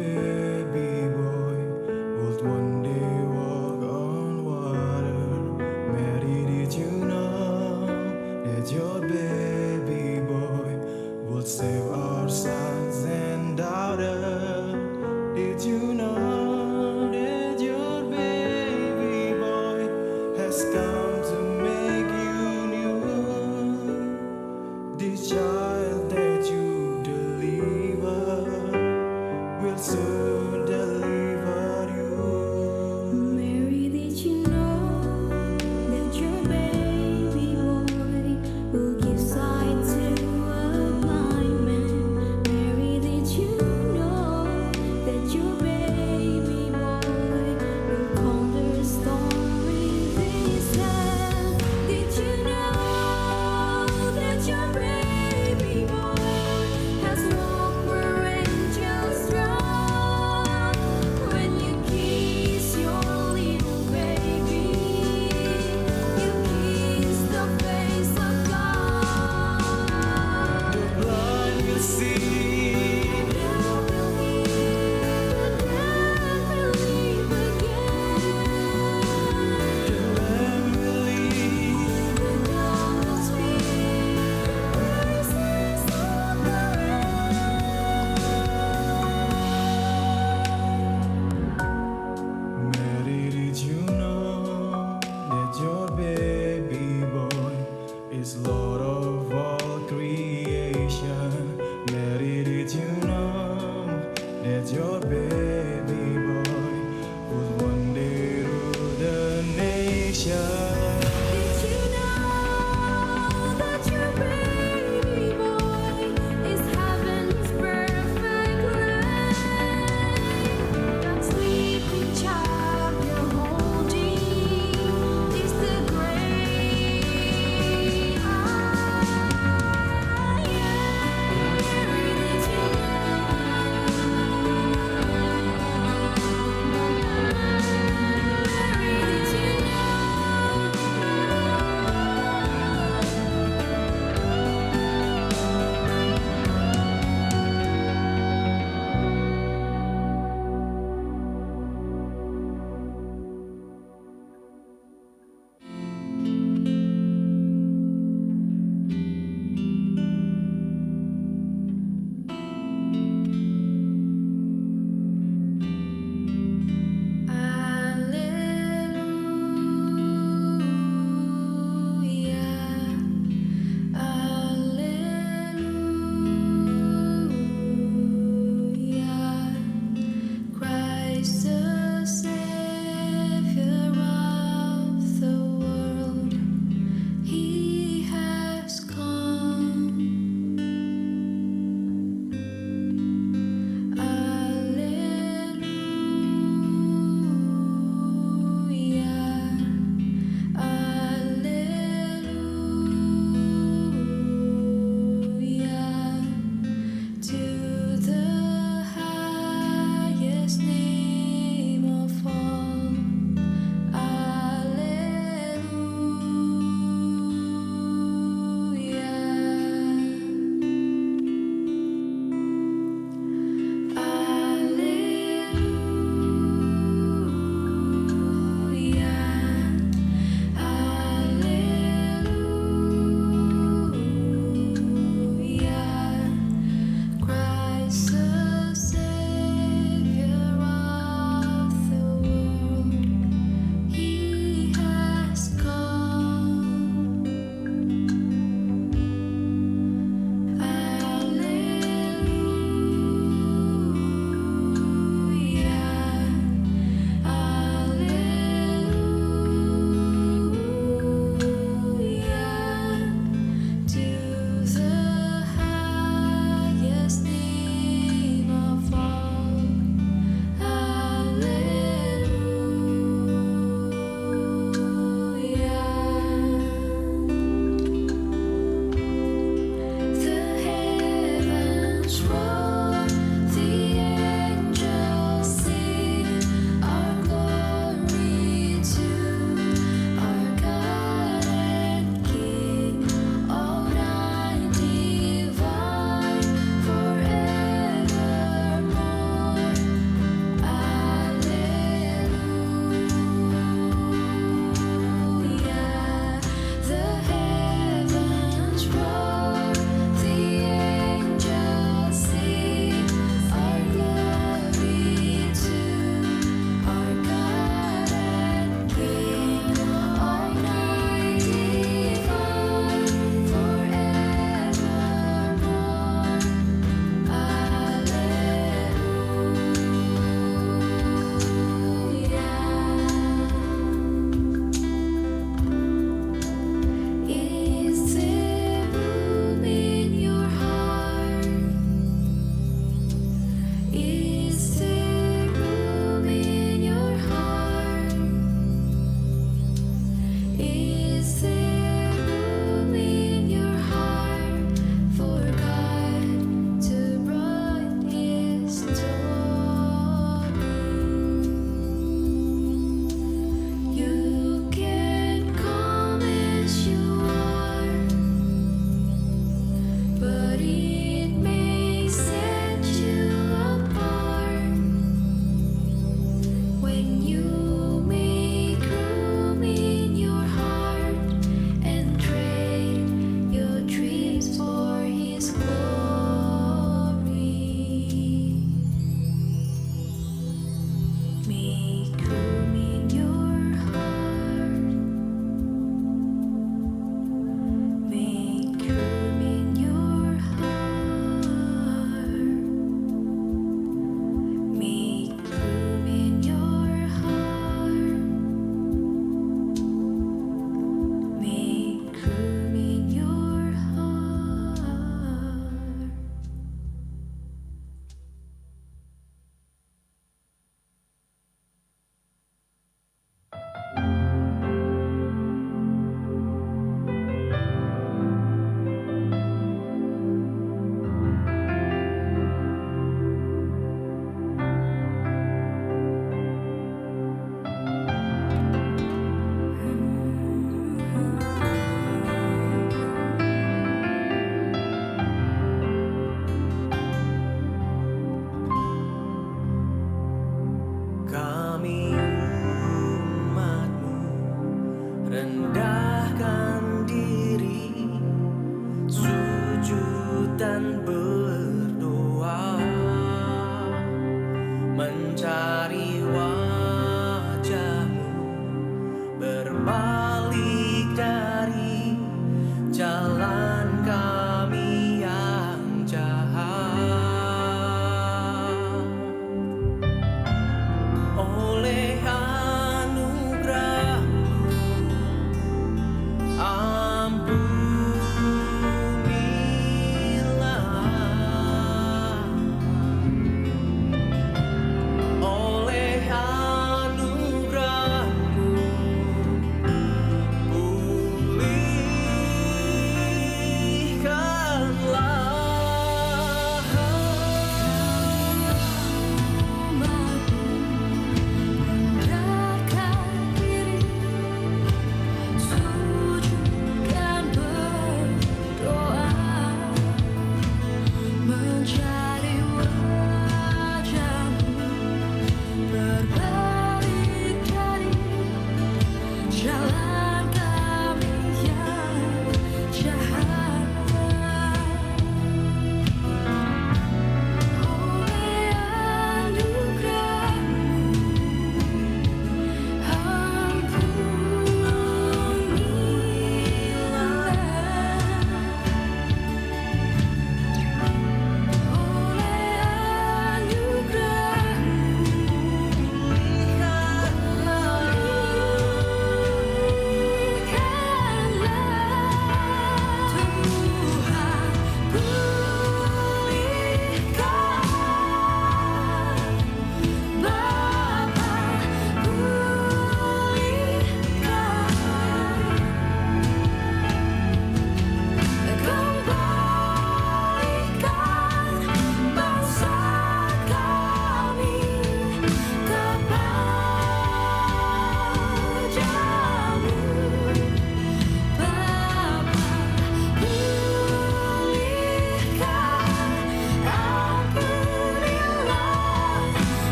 baby boy would one day walk on water. Mary, did you know that your baby boy would save our sons and daughters? Did you know that your baby boy has come to make you new? This child that you deliver will soon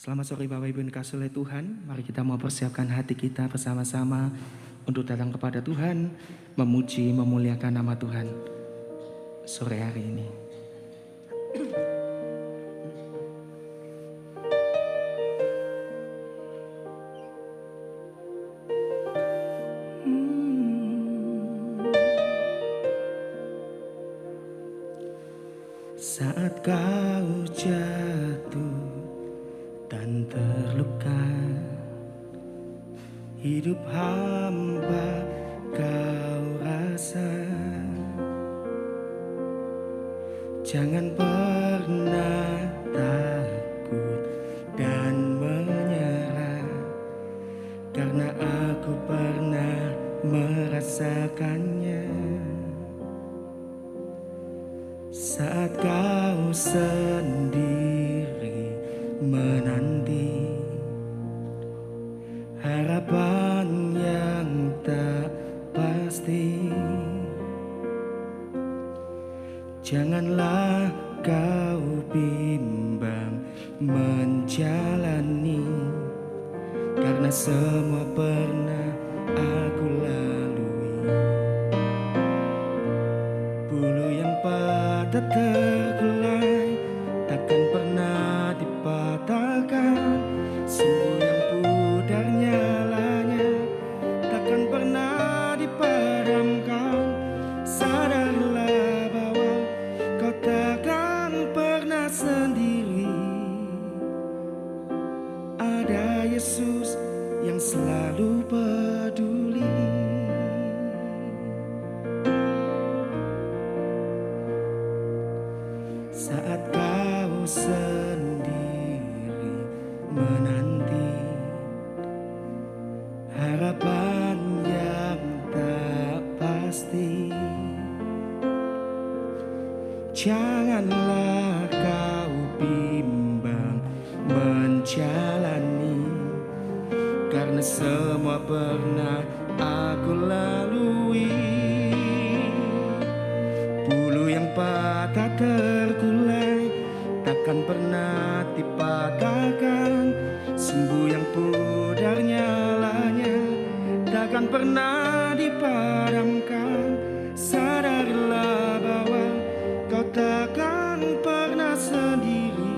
Selamat sore Bapak Ibu yang dikasihi oleh Tuhan. Mari kita mau persiapkan hati kita bersama-sama untuk datang kepada Tuhan, memuji, memuliakan nama Tuhan sore hari ini. Saat kau jatuh dan terluka, hidup hampa kau rasa, jangan pernah takut dan menyerah, karena aku pernah merasakannya. Saat kau sendiri menanti harapan yang tak pasti, janganlah kau bimbang menjalani, karena semua pernah aku lalui. Bulu yang patah terkulai takkan pernah dipatahkan, sumbu yang pudar nyalanya takkan pernah dipadamkan. Sadarlah bahwa kau takkan pernah sendiri, ada Yesus yang selalu peduli. Saat kau sendiri menanti harapan yang tak pasti, janganlah kau bimbang menjalani, karena semua pernah aku lalui. Bulu yang patah terkulai takkan pernah dipatahkan, sumbu yang pudar nyalanya takkan pernah dipadamkan. Sadarilah bahwa kau takkan pernah sendiri,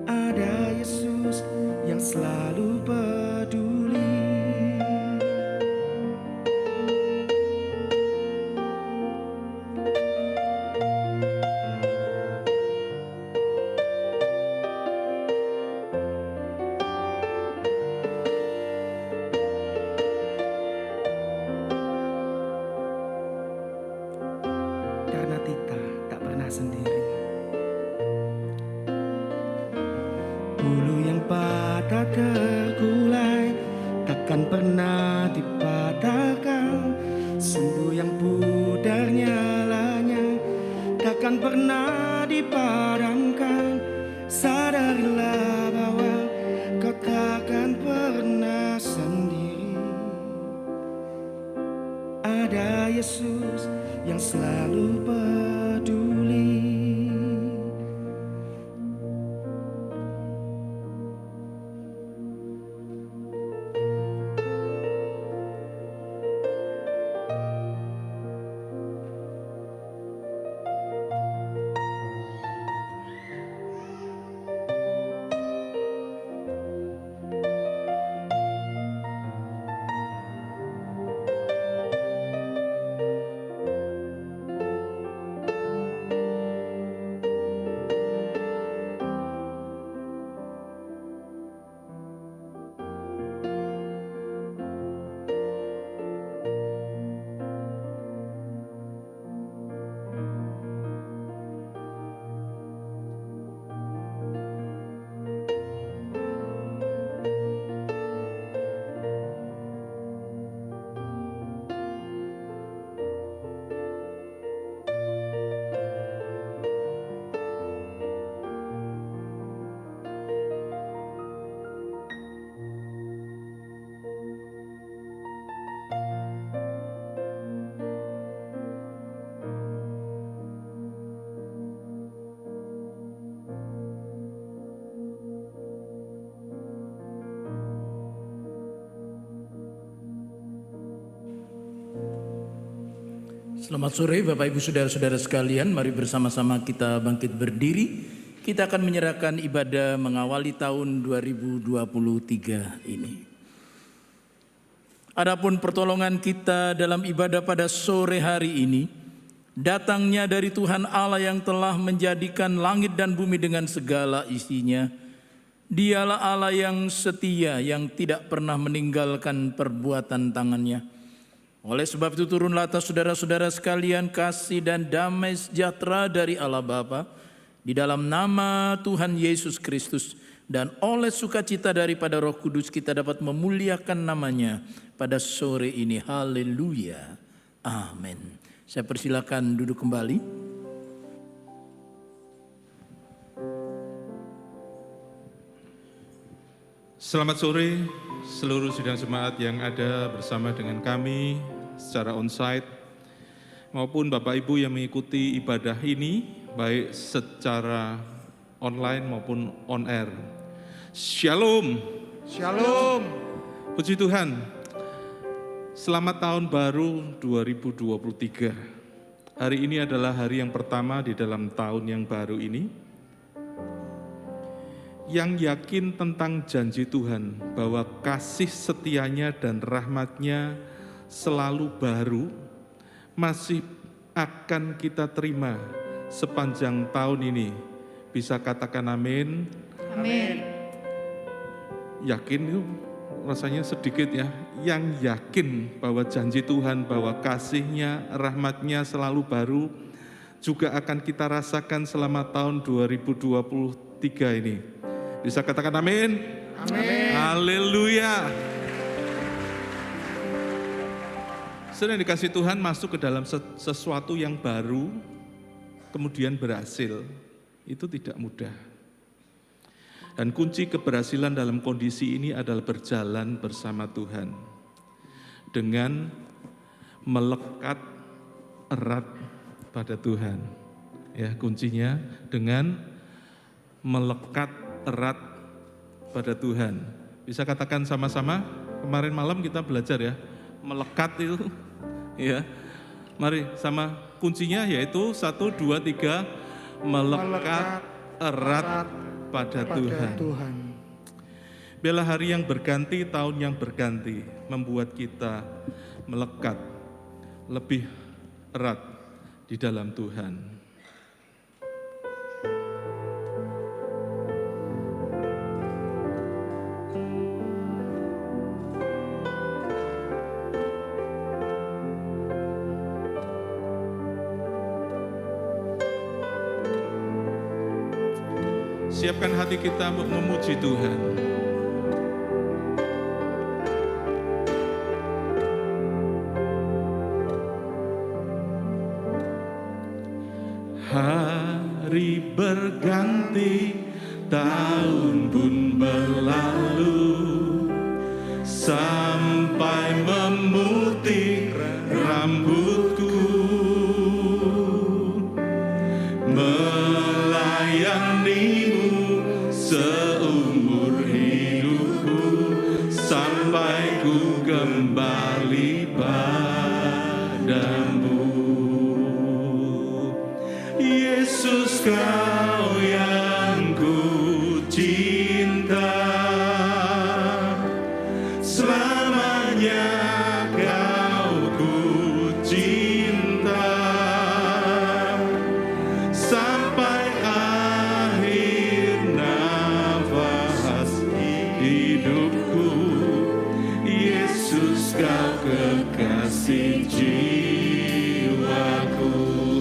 ada Yesus yang selalu peduli. Karena kita tak pernah sendiri. Bulu yang patah terkulai takkan pernah dipatahkan, sumbu yang pudar nyalanya takkan pernah dipadamkan. Sadarilah bahwa kau takkan pernah sendiri, ada Yesus yang selalu peduli. Selamat sore Bapak Ibu Saudara-saudara sekalian, mari bersama-sama kita bangkit berdiri. Kita akan menyerahkan ibadah mengawali tahun 2023 ini. Adapun pertolongan kita dalam ibadah pada sore hari ini, datangnya dari Tuhan Allah yang telah menjadikan langit dan bumi dengan segala isinya. Dialah Allah yang setia, yang tidak pernah meninggalkan perbuatan tangannya. Oleh sebab itu turunlah atas saudara-saudara sekalian kasih dan damai sejahtera dari Allah Bapa di dalam nama Tuhan Yesus Kristus, dan oleh sukacita daripada Roh Kudus kita dapat memuliakan namanya pada sore ini. Haleluya. Amin. Saya persilakan duduk kembali. Selamat sore seluruh sidang jemaat yang ada bersama dengan kami secara onsite maupun Bapak Ibu yang mengikuti ibadah ini baik secara online maupun on air. Shalom. Shalom. Puji Tuhan. Selamat tahun baru 2023. Hari ini adalah hari yang pertama di dalam tahun yang baru ini. Yang yakin tentang janji Tuhan bahwa kasih setianya dan rahmatnya selalu baru, masih akan kita terima sepanjang tahun ini. Bisa katakan amin? Amin. Yakin itu rasanya sedikit ya. Yang yakin bahwa janji Tuhan, bahwa kasihnya, rahmatnya selalu baru, juga akan kita rasakan selama tahun 2023 ini. Bisa katakan amin? Amin. Haleluya. Sedang dikasih Tuhan masuk ke dalam sesuatu yang baru, kemudian berhasil. Itu tidak mudah. Dan kunci keberhasilan dalam kondisi ini adalah berjalan bersama Tuhan. Dengan melekat erat pada Tuhan. Ya, kuncinya dengan melekat erat pada Tuhan. Bisa katakan sama-sama, kemarin malam kita belajar ya, melekat itu ya. Mari sama kuncinya yaitu 1, 2, 3, melekat erat pada Tuhan. Biarlah hari yang berganti, tahun yang berganti membuat kita melekat lebih erat di dalam Tuhan. Siapkan hati kita untuk memuji Tuhan. Hari berganti, tahun pun berlalu, sampai memutih rambutku, melayanimu seumur hidupku, sampai ku kembali padamu. Yesus, Kau yang ku cinta, selamanya Kau ku cinta, sampai akhir nafas hidupku. Yesus, Kau kekasih jiwaku.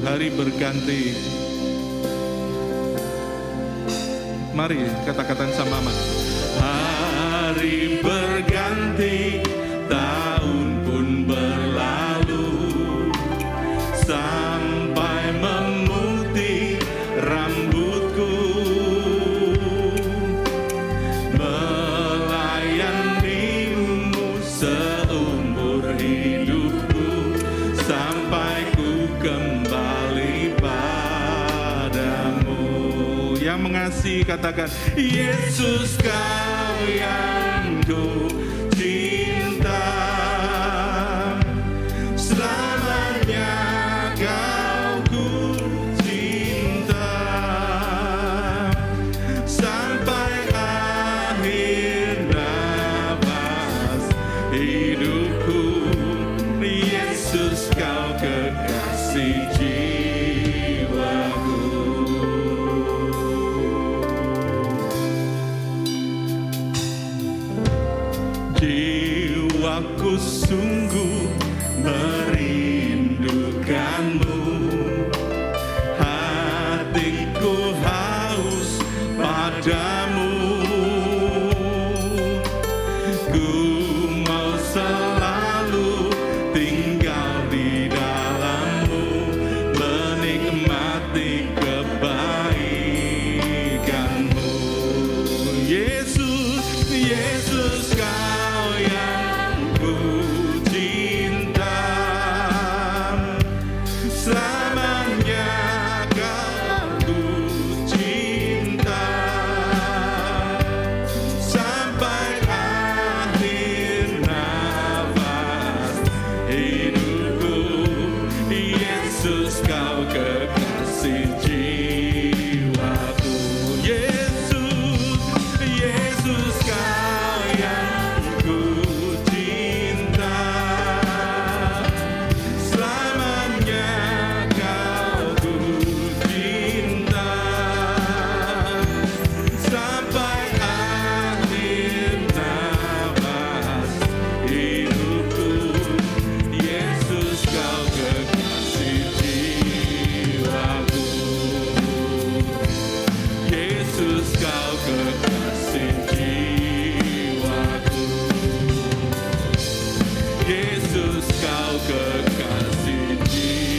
Hari berganti. Mari kata-kata sama-sama. Hari berganti, tahun pun berlalu, sampai memutih rambutku, melayanimu seumur hidupku, sampai ku kembali padamu. Yang mengasihi katakan, Yesus, Kau yang ku cinta, selamanya sungguh merindukanmu. Hatiku haus padamu. Ku mau selalu tinggal di dalammu, menikmati kebaikanmu. Yesus, Yesus, Kau yang ku cinta, selamanya Kau ku cinta, sampai akhir nafas hidupku. Yesus, Kau kekasih jiwaku. Yesus, Yesus, Kau yang ku cinta, selamanya Kau ku cinta, sampai akhir nafas hidupku. Yesus, Kau kekasih jiwaku. Yesus, Kau kekasih jiwaku. Yesus, Kau kekasih jiwaku.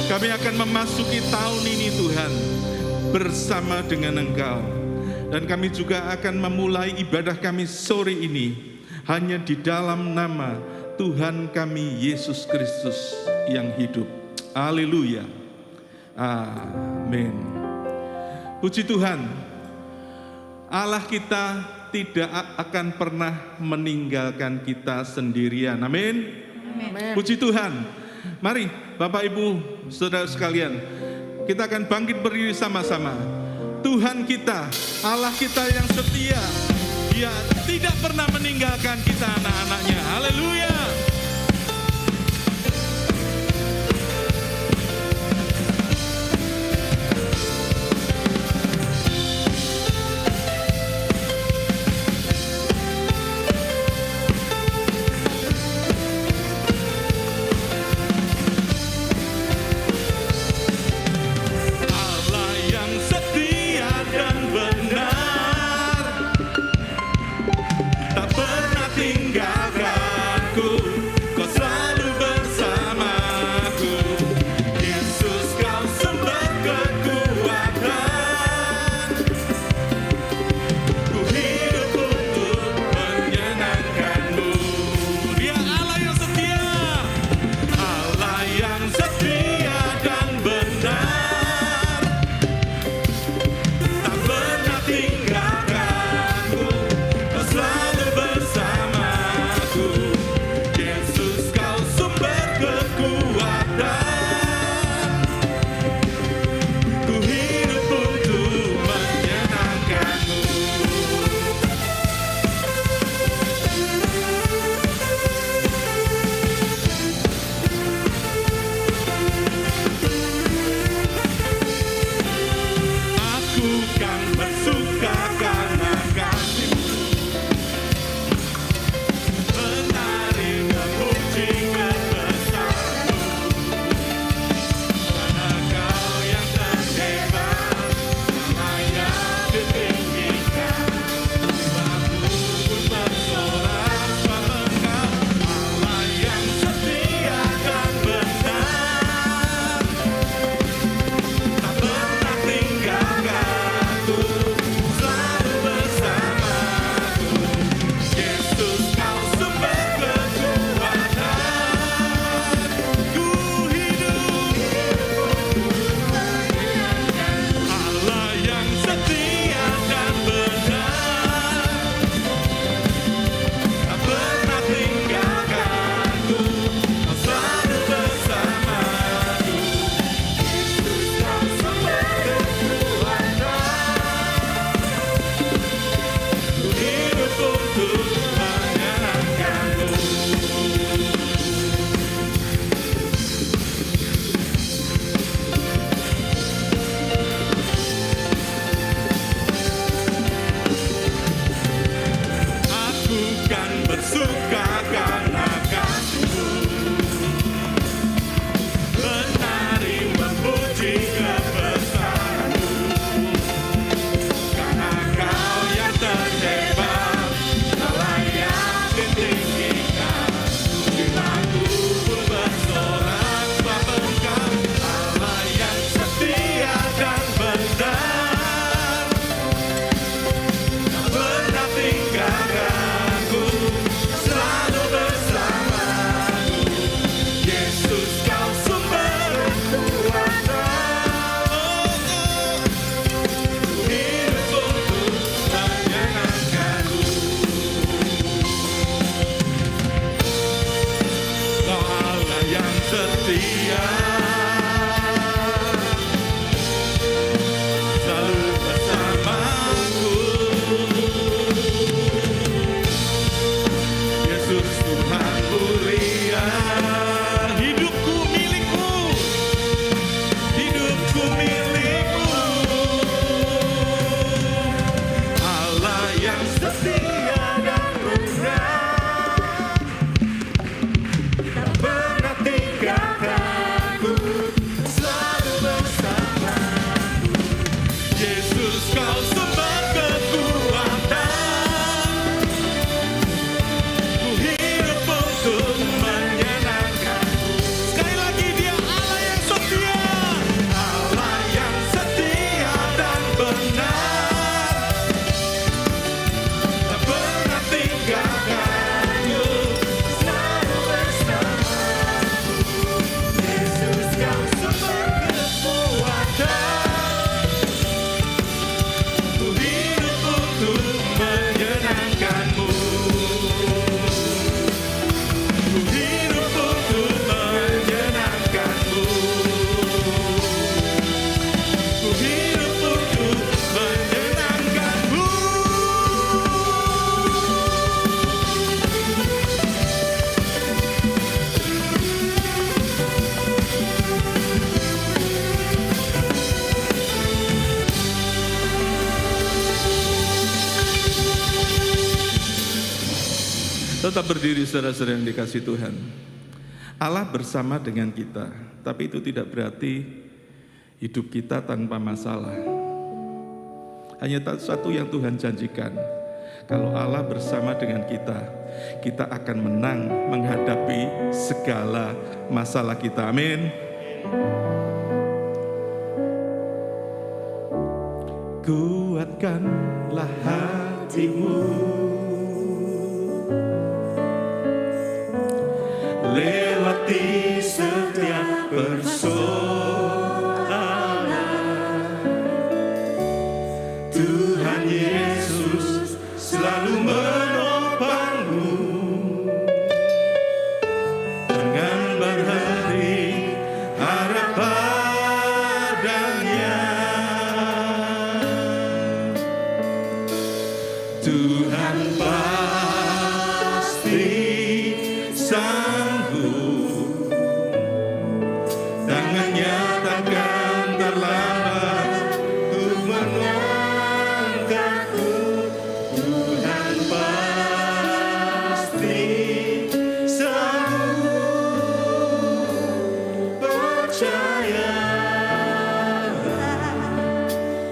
Kami akan memasuki tahun ini Tuhan bersama dengan Engkau. Dan kami juga akan memulai ibadah kami sore ini hanya di dalam nama Tuhan kami Yesus Kristus yang hidup. Haleluya. Amin. Puji Tuhan, Allah kita tidak akan pernah meninggalkan kita sendirian. Amin. Puji Tuhan. Mari Bapak Ibu Saudara sekalian, kita akan bangkit berdiri sama-sama. Tuhan kita, Allah kita yang setia, Dia tidak pernah meninggalkan kita anak-anaknya. Haleluya. Allah yang setia dan benar, tak pernah tinggalkanku. Yesus kau sumber kekuatan, ku hidup untuk menyenangkan-Mu. Sekali lagi, Dia Allah yang setia, Allah yang setia dan benar, tak pernah tinggalkan-Ku, selalu bersama-Mu. Yesus kau sumber kekuatan, ku hidup untuk menyenangkan-Mu. Ku hidup untuk menyenangkan-Mu. Ku hidup untuk menyenangkan-Mu. Tetap berdiri saudara-saudara yang dikasihi Tuhan. Allah bersama dengan kita, tapi itu tidak berarti hidup kita tanpa masalah. Hanya satu yang Tuhan janjikan, kalau Allah bersama dengan kita, kita akan menang menghadapi segala masalah kita. Amin. Kuatkanlah hatimu, lewati setiap persoalan. Tuhan Yesus selalu menopangmu. Jangan berhenti harap padanya. Tuhan pasti sanggup, tangannya takkan terlambat untuk mengangkatku. Tuhan pasti sanggup, percayalah,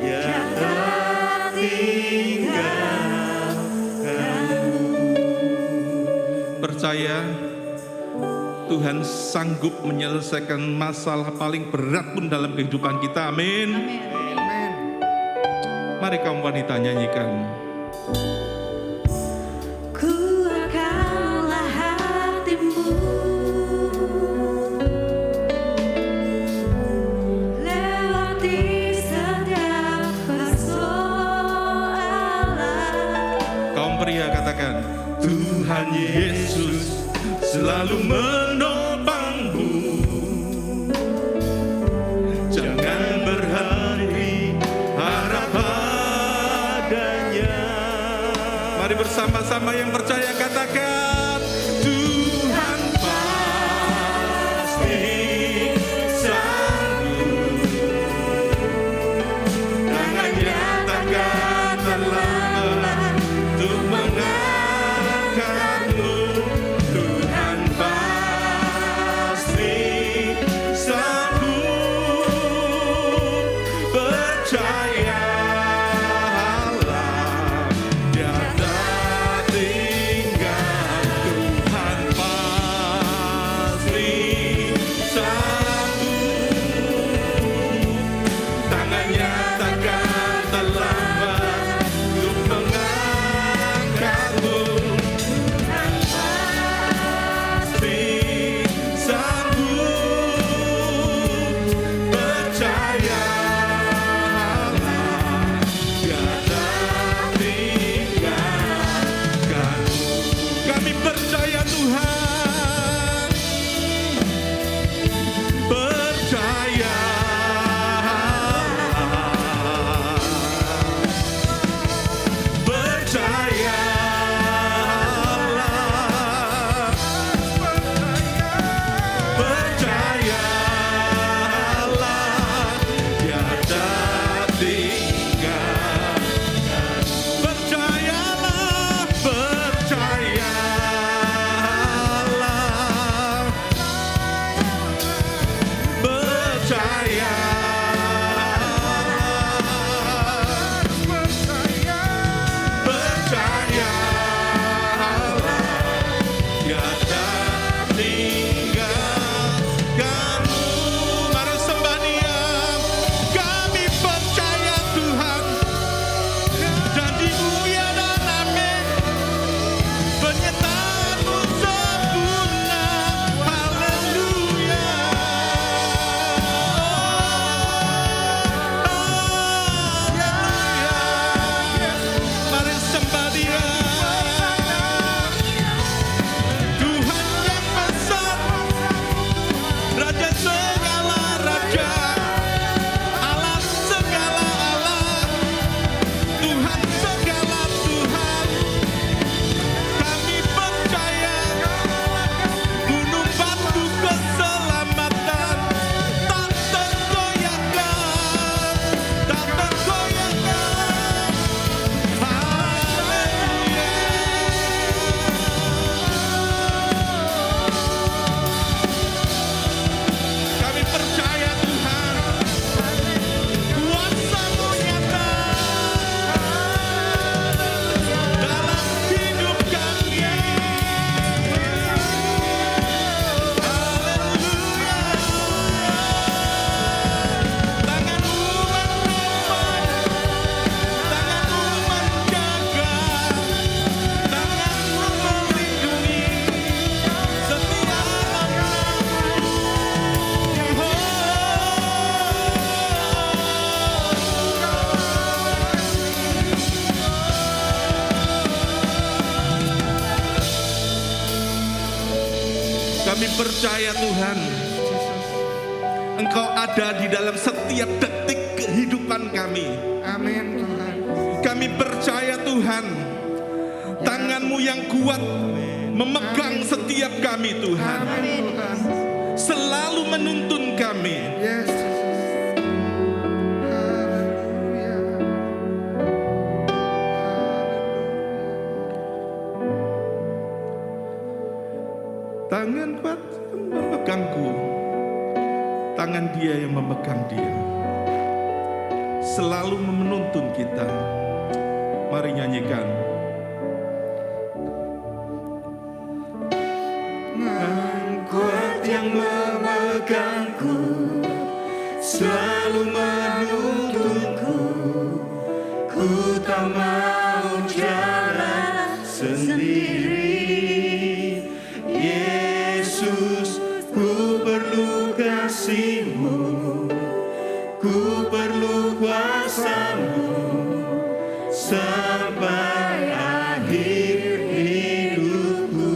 Dia tak tinggalkanmu. Percaya Tuhan sanggup menyelesaikan masalah paling berat pun dalam kehidupan kita. Amin. Mari kaum wanita nyanyikan. Kuatkanlah hatimu, lewati setiap persoalan. Kaum pria katakan, Tuhan Yesus selalu menopangmu. Jangan berhenti harap padanya. Mari bersama-sama yang percaya katakan, Tuhan pasti sanggup, tangannya takkan terlambat untuk mengangkatmu. Tuhan pasti sanggup, percayalah, Dia tak tinggalkanmu. percaya Tuhan, Engkau ada di dalam setiap detik kehidupan kami. Amin Tuhan. Kami percaya Tuhan, tangan-Mu yang kuat memegang setiap kami Tuhan. Amin Tuhan. Selalu menuntun kami. Yes Jesus. Haleluya. Tangan kuat yang memegangku, tangan Dia yang memegang dia. Selalu menuntun kita. Mari nyanyikan. Tangan kuat yang memegangku, selalu menuntunku. Ku tak mau jalan sendiri. Yesus, ku perlu kasih-Mu, ku perlu kuasa-Mu sampai akhir hidupku.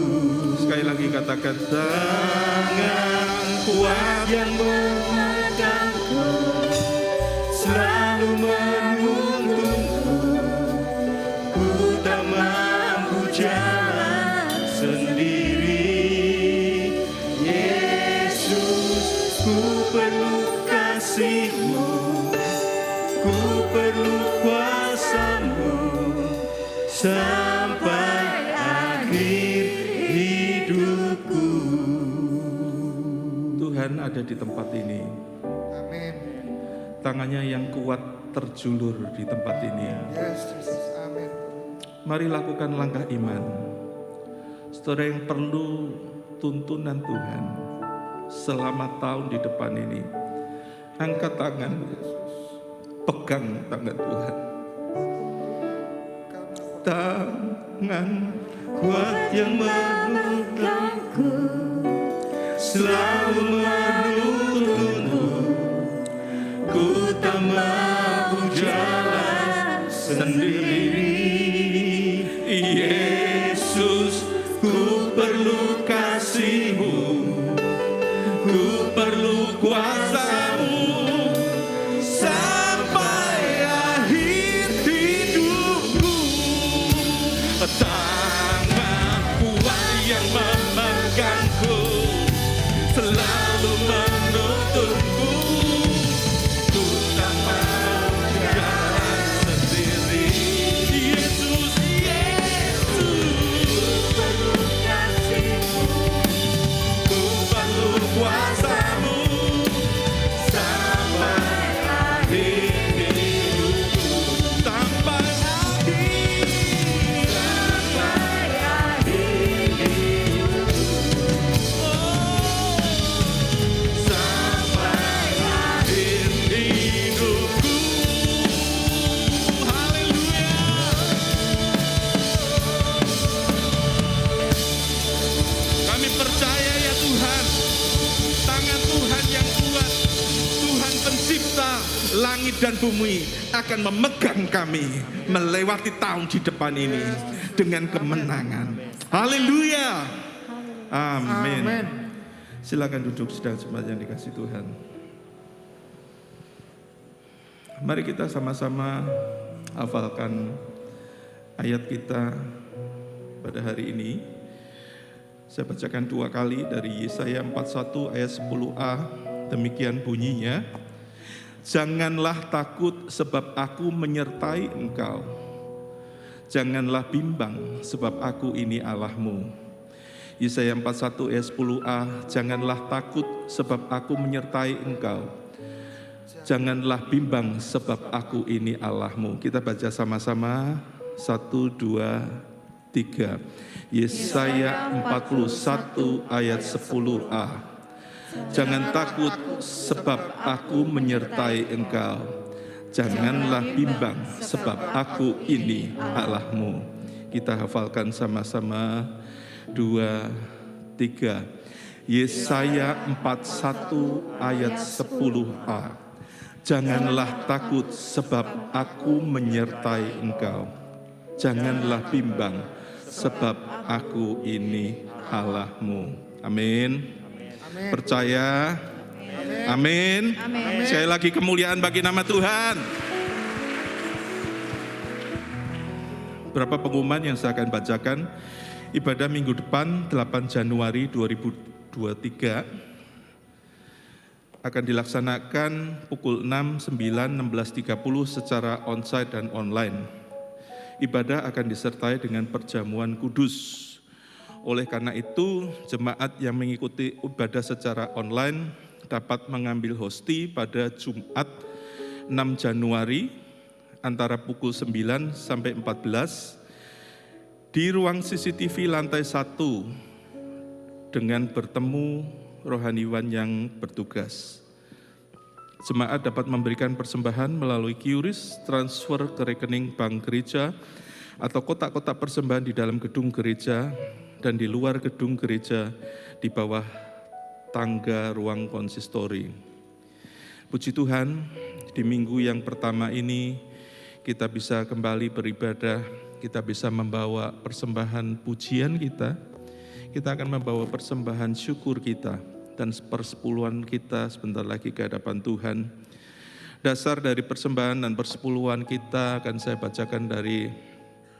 Sekali lagi katakan, Tangan kuat yang memegangku, selalu menuntunku. Ku tak mampu jalan sendiri. Yesus, ku perlu kasih-Mu, ku perlu kuasa-Mu sampai akhir hidupku. Tuhan ada di tempat ini. Amin. Tangannya yang kuat terjulur di tempat ini. Yes Jesus. Amin. Mari lakukan langkah iman. Saudara yang perlu tuntunan Tuhan selama tahun di depan ini, angkat tangan, pegang tangan Tuhan. Tangan Kuat yang memegangku, selalu menuntunku. Ku tak mampu jalan sendiri. Yesus, ku perlu kasih-Mu, ku perlu kuasa-Mu sampai akhir hidupku. Tangan kuat yang memegangku, selalu menuntunku. Ku tak mau jalan sendiri. Yesus, Yesus, ku perlu kasih-Mu, ku perlu kuasa-Mu sampai akhir hidupku. Sampai akhir. Kami percaya ya Tuhan, tangan Tuhan yang kuat, Tuhan pencipta langit dan bumi akan memegang kami melewati tahun di depan ini dengan kemenangan. Haleluya. Amin. Amin. Silakan duduk sedang jemaat yang dikasih Tuhan. Mari kita sama-sama hafalkan ayat kita pada hari ini. Saya bacakan 2 kali dari Yesaya 41 ayat 10a. Demikian bunyinya. Janganlah takut sebab aku menyertai engkau. Janganlah bimbang sebab aku ini Allahmu. Yesaya 41 ayat 10a. Janganlah takut sebab aku menyertai engkau. Janganlah bimbang sebab aku ini Allahmu. Kita baca sama-sama. 1, 2, 3. Yesaya 41 ayat 10a. Jangan takut sebab aku menyertai engkau. Janganlah bimbang sebab aku ini Allahmu. Kita hafalkan sama-sama. 2, 3. Yesaya 41 ayat 10a. Janganlah takut sebab aku menyertai engkau. Janganlah bimbang sebab aku ini Allahmu. Amin. Percaya? Amin. Sekali lagi kemuliaan bagi nama Tuhan. Berapa pengumuman yang saya akan bacakan. Ibadah minggu depan 8 Januari 2023 akan dilaksanakan pukul 6, 9, 16.30 secara onsite dan online. Ibadah akan disertai dengan perjamuan kudus. Oleh karena itu, jemaat yang mengikuti ibadah secara online dapat mengambil hosti pada Jumat 6 Januari antara pukul 9 sampai 14 di ruang CCTV lantai 1 dengan bertemu rohaniwan yang bertugas. Jemaat dapat memberikan persembahan melalui QRIS, transfer ke rekening bank gereja, atau kotak-kotak persembahan di dalam gedung gereja dan di luar gedung gereja di bawah tangga ruang konsistori. Puji Tuhan, di minggu yang pertama ini kita bisa kembali beribadah, kita bisa membawa persembahan pujian kita akan membawa persembahan syukur kita dan persepuluhan kita sebentar lagi ke hadapan Tuhan. Dasar dari persembahan dan persepuluhan kita akan saya bacakan dari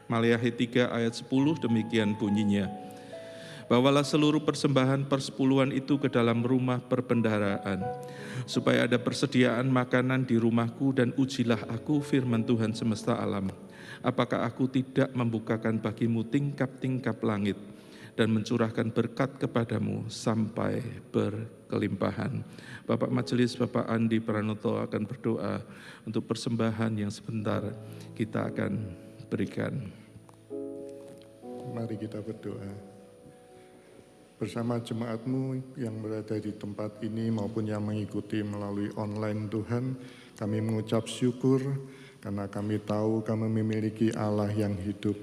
Maleakhi 3 ayat 10, demikian bunyinya. Bawalah seluruh persembahan persepuluhan itu ke dalam rumah perbendaharaan, supaya ada persediaan makanan di rumahku, dan ujilah aku, firman Tuhan semesta alam. Apakah aku tidak membukakan bagimu tingkap-tingkap langit dan mencurahkan berkat kepadamu sampai berkelimpahan. Bapak Majelis, Bapak Andi Pranoto akan berdoa untuk persembahan yang sebentar kita akan berikan. Mari kita berdoa. Bersama jemaatmu yang berada di tempat ini maupun yang mengikuti melalui online Tuhan, kami mengucap syukur karena kami tahu kami memiliki Allah yang hidup.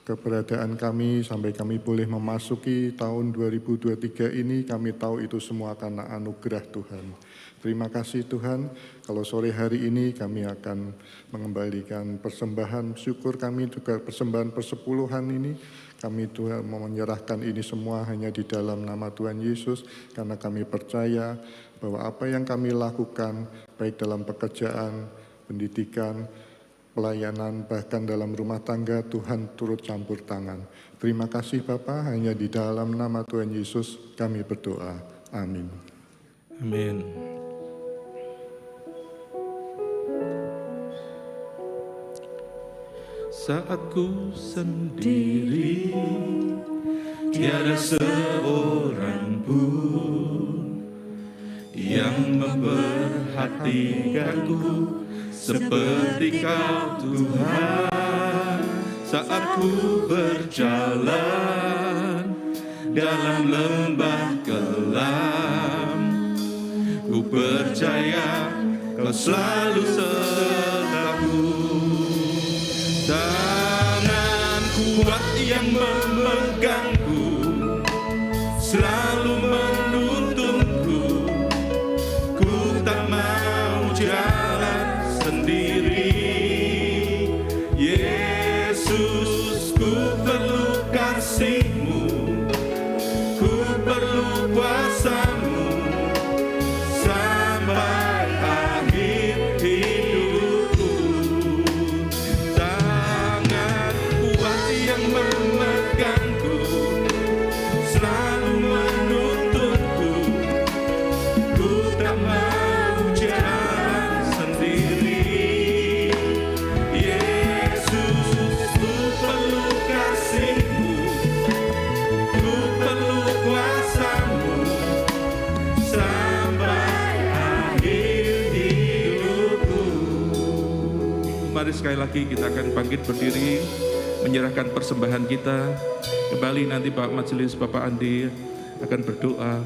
Keberadaan kami sampai kami boleh memasuki tahun 2023 ini, kami tahu itu semua karena anugerah Tuhan. Terima kasih Tuhan, kalau sore hari ini kami akan mengembalikan persembahan syukur kami, juga persembahan persepuluhan ini. Kami Tuhan mau menyerahkan ini semua hanya di dalam nama Tuhan Yesus, karena kami percaya bahwa apa yang kami lakukan, baik dalam pekerjaan, pendidikan, pelayanan, bahkan dalam rumah tangga, Tuhan turut campur tangan. Terima kasih Bapa, hanya di dalam nama Tuhan Yesus kami berdoa. Amin. Amin. Saat ku sendiri, tiada seorang pun yang memperhatikanku seperti Kau Tuhan. Saat ku berjalan dalam lembah kelam, ku percaya Kau selalu sertaku. Tangan kuat yang memegangku, selalu menuntunku. Ku tak mau jalan sendiri. Yesus, ku perlu kasih-Mu, ku perlu kuasa-Mu sampai akhir hidupku. Tangan kuat yang memegangku, selalu menuntunku. Ku tak mau jalan sendiri. Yesus, ku perlu kasih-Mu, ku perlu kuasa-Mu sampai akhir hidupku. Mari sekali lagi kita akan bangkit berdiri, menyerahkan persembahan kita. Kembali nanti Pak Majelis, Bapak Andi akan berdoa,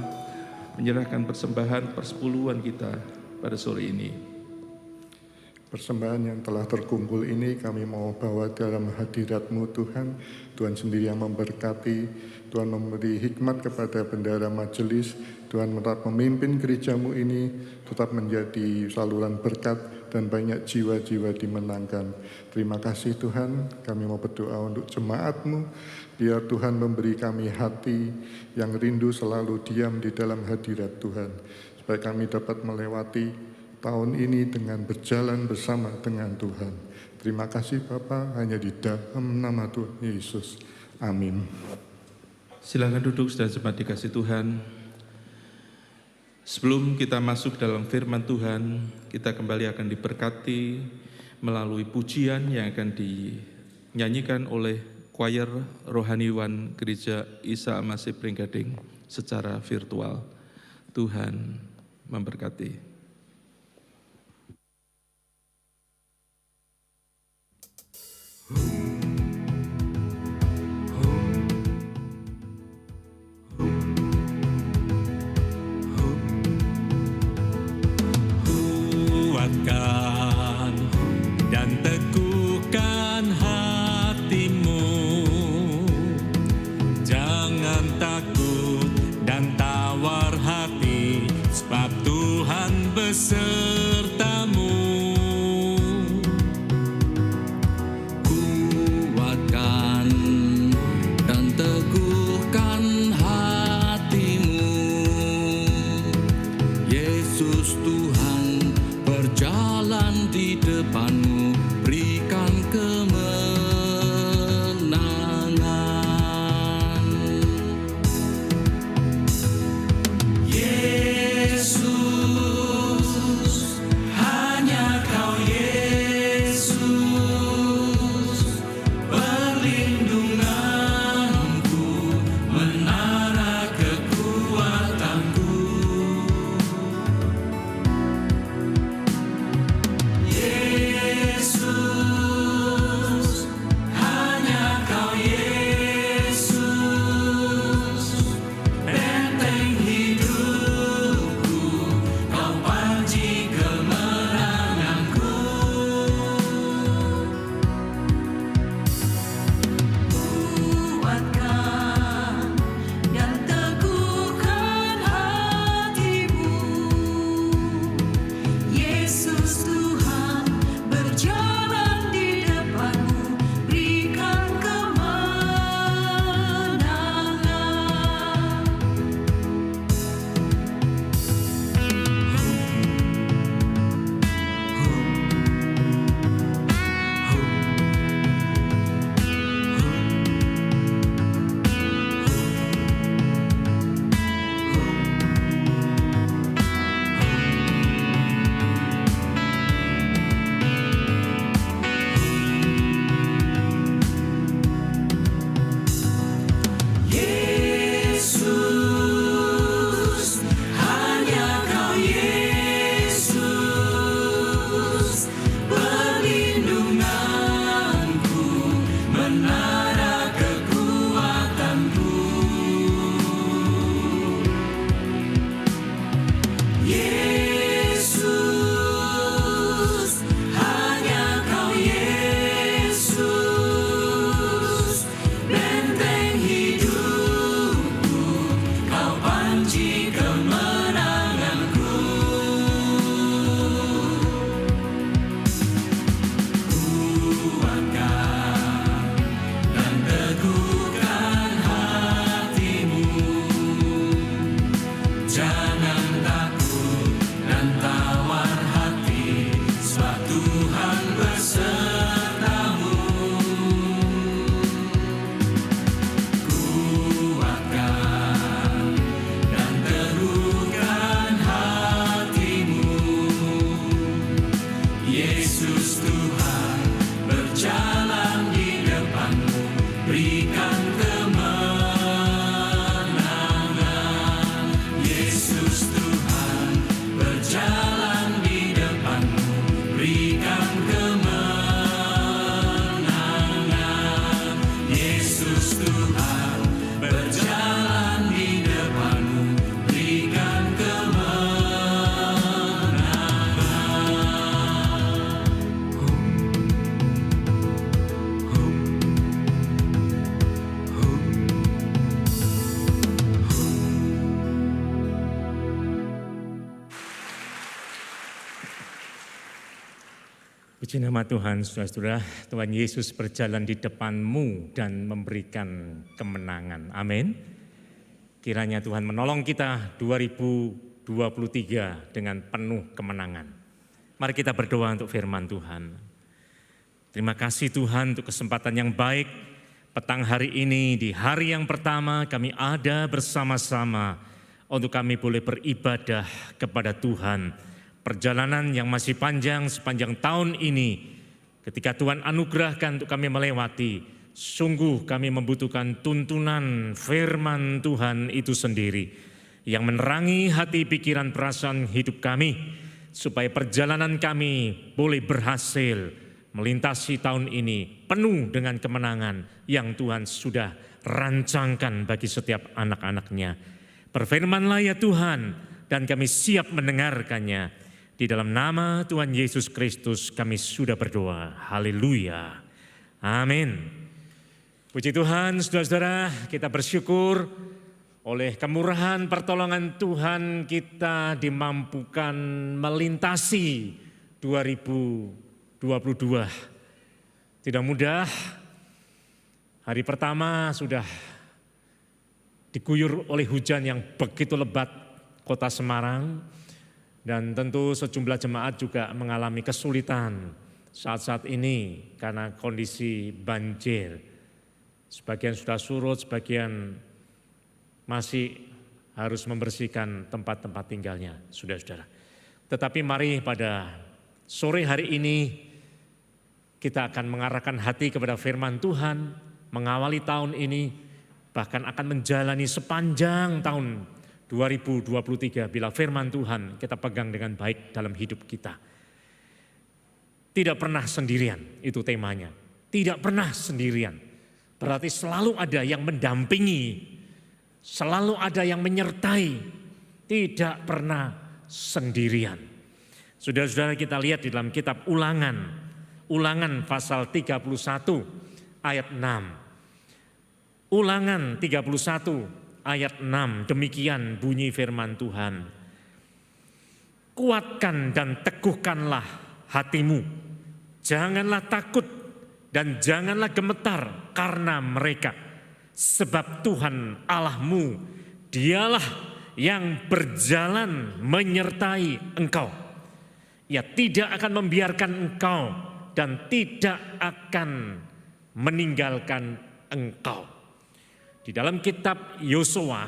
menyerahkan persembahan persepuluhan kita pada sore ini. Persembahan yang telah terkumpul ini kami mau bawa dalam hadirat-Mu Tuhan. Tuhan sendiri yang memberkati, Tuhan memberi hikmat kepada bendahara majelis, Tuhan tetap memimpin gereja-Mu ini, tetap menjadi saluran berkat dan banyak jiwa-jiwa dimenangkan. Terima kasih Tuhan, kami mau berdoa untuk jemaat-Mu, biar Tuhan memberi kami hati yang rindu selalu diam di dalam hadirat Tuhan, supaya kami dapat melewati tahun ini dengan berjalan bersama dengan Tuhan. Terima kasih Bapa, hanya di dalam nama Tuhan Yesus. Amin. Silakan duduk dan jemaat dikasih Tuhan. Sebelum kita masuk dalam firman Tuhan, kita kembali akan diberkati melalui pujian yang akan dinyanyikan oleh choir rohaniwan Gereja Isa Masih Pringgading secara virtual. Tuhan memberkati. Kuatkan dan teguhkan hatimu, jangan takut dan tawar hati, sebab Tuhan besertamu. Kuatkan dan teguhkan hatimu, Yesus Tuhan berjalan di depanmu, berikan kemenangan. Yesus, hanya Kau Yesus, perlindunganku, menara kekuatanku. Yesus, hanya Kau Yesus, benteng hidupku, Kau panji kemenanganku. Kuatkan dan teguhkan hatimu, Yesus Tuhan berjalan di depanmu, berikan kemenangan. Yesus, hanya Kau Yesus, perlindunganku, menara kekuatanku. Yesus, hanya Kau Yesus, benteng hidupku, Kau panji kemenanganku. Kuatkan dan teguhkan hatimu, jangan takut dan tawar hati, sebab Tuhan besertamu. Kuatkan dan teguhkan hatimu, Yesus Tuhan berjalan di depanmu, berikan kemenangan. Yesus Tuhan berjalan di depanmu, berikan kemenangan. Yesus Tuhan berjalan di depanmu, berikan kemenangan. Puji nama Tuhan, saudara-saudara. Tuhan Yesus berjalan di depanmu dan memberikan kemenangan. Amin. Kiranya Tuhan menolong kita 2023 dengan penuh kemenangan. Mari kita berdoa untuk firman Tuhan. Terima kasih Tuhan untuk kesempatan yang baik. Petang hari ini, di hari yang pertama kami ada bersama-sama untuk kami boleh beribadah kepada Tuhan. Perjalanan yang masih panjang sepanjang tahun ini, ketika Tuhan anugerahkan untuk kami melewati, sungguh kami membutuhkan tuntunan firman Tuhan itu sendiri yang menerangi hati, pikiran, perasaan hidup kami, supaya perjalanan kami boleh berhasil melintasi tahun ini penuh dengan kemenangan yang Tuhan sudah rancangkan bagi setiap anak-anak-Nya. Berfirmanlah ya Tuhan, dan kami siap mendengarkannya. Di dalam nama Tuhan Yesus Kristus kami sudah berdoa. Haleluya. Amin. Puji Tuhan, saudara-saudara, kita bersyukur oleh kemurahan pertolongan Tuhan kita dimampukan melintasi 2022. Tidak mudah, hari pertama sudah diguyur oleh hujan yang begitu lebat kota Semarang. Dan tentu sejumlah jemaat juga mengalami kesulitan saat-saat ini karena kondisi banjir. Sebagian sudah surut, sebagian masih harus membersihkan tempat-tempat tinggalnya, saudara-saudara. Tetapi mari pada sore hari ini kita akan mengarahkan hati kepada firman Tuhan, mengawali tahun ini, bahkan akan menjalani sepanjang tahun 2023 bila firman Tuhan kita pegang dengan baik dalam hidup kita. Tidak pernah sendirian, itu temanya. Tidak pernah sendirian. Berarti selalu ada yang mendampingi, selalu ada yang menyertai. Tidak pernah sendirian. Saudara-saudara, kita lihat di dalam kitab Ulangan pasal 31 ayat 6. Ulangan 31 ayat 6, demikian bunyi firman Tuhan. Kuatkan dan teguhkanlah hatimu, janganlah takut dan janganlah gemetar karena mereka. Sebab Tuhan Allahmu, dialah yang berjalan menyertai engkau. Ia tidak akan membiarkan engkau dan tidak akan meninggalkan engkau. Di dalam kitab Yosua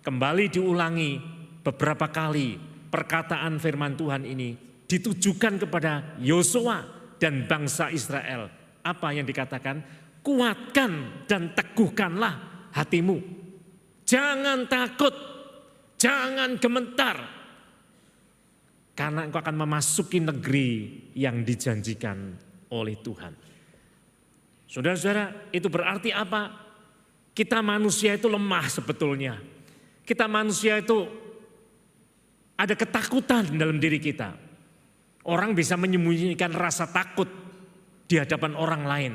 kembali diulangi beberapa kali perkataan firman Tuhan ini ditujukan kepada Yosua dan bangsa Israel. Apa yang dikatakan? Kuatkan dan teguhkanlah hatimu. Jangan takut, jangan gemetar. Karena engkau akan memasuki negeri yang dijanjikan oleh Tuhan. Saudara-saudara, itu berarti apa? Kita manusia itu lemah sebetulnya. Kita manusia itu ada ketakutan dalam diri kita. Orang bisa menyembunyikan rasa takut di hadapan orang lain.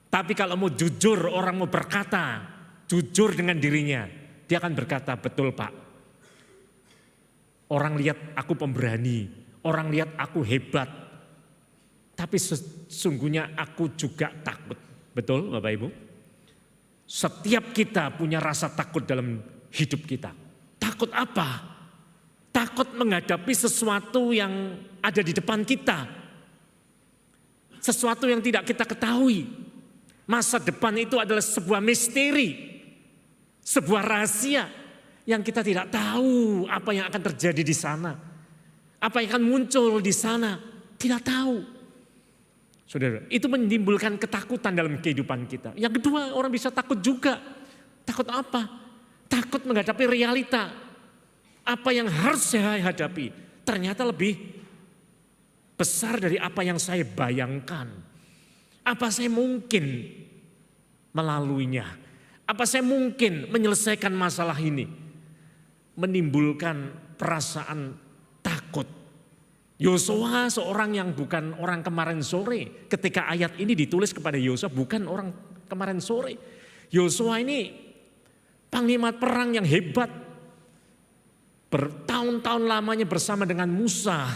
Tapi kalau mau jujur, orang mau berkata, jujur dengan dirinya, dia akan berkata, betul Pak. Orang lihat aku pemberani, orang lihat aku hebat. Tapi sesungguhnya aku juga takut. Betul Bapak Ibu? Setiap kita punya rasa takut dalam hidup kita. Takut apa? Takut menghadapi sesuatu yang ada di depan kita. Sesuatu yang tidak kita ketahui. Masa depan itu adalah sebuah misteri. Sebuah rahasia yang kita tidak tahu apa yang akan terjadi di sana. Apa yang akan muncul di sana. Tidak tahu. Saudara, itu menimbulkan ketakutan dalam kehidupan kita. Yang kedua, orang bisa takut juga. Takut apa? Takut menghadapi realita. Apa yang harus saya hadapi ternyata lebih besar dari apa yang saya bayangkan. Apa saya mungkin melaluinya? Apa saya mungkin menyelesaikan masalah ini? Menimbulkan perasaan takut. Yosua seorang yang bukan orang kemarin sore. Ketika ayat ini ditulis kepada Yosua bukan orang kemarin sore. Yosua ini panglima perang yang hebat. Bertahun-tahun lamanya bersama dengan Musa.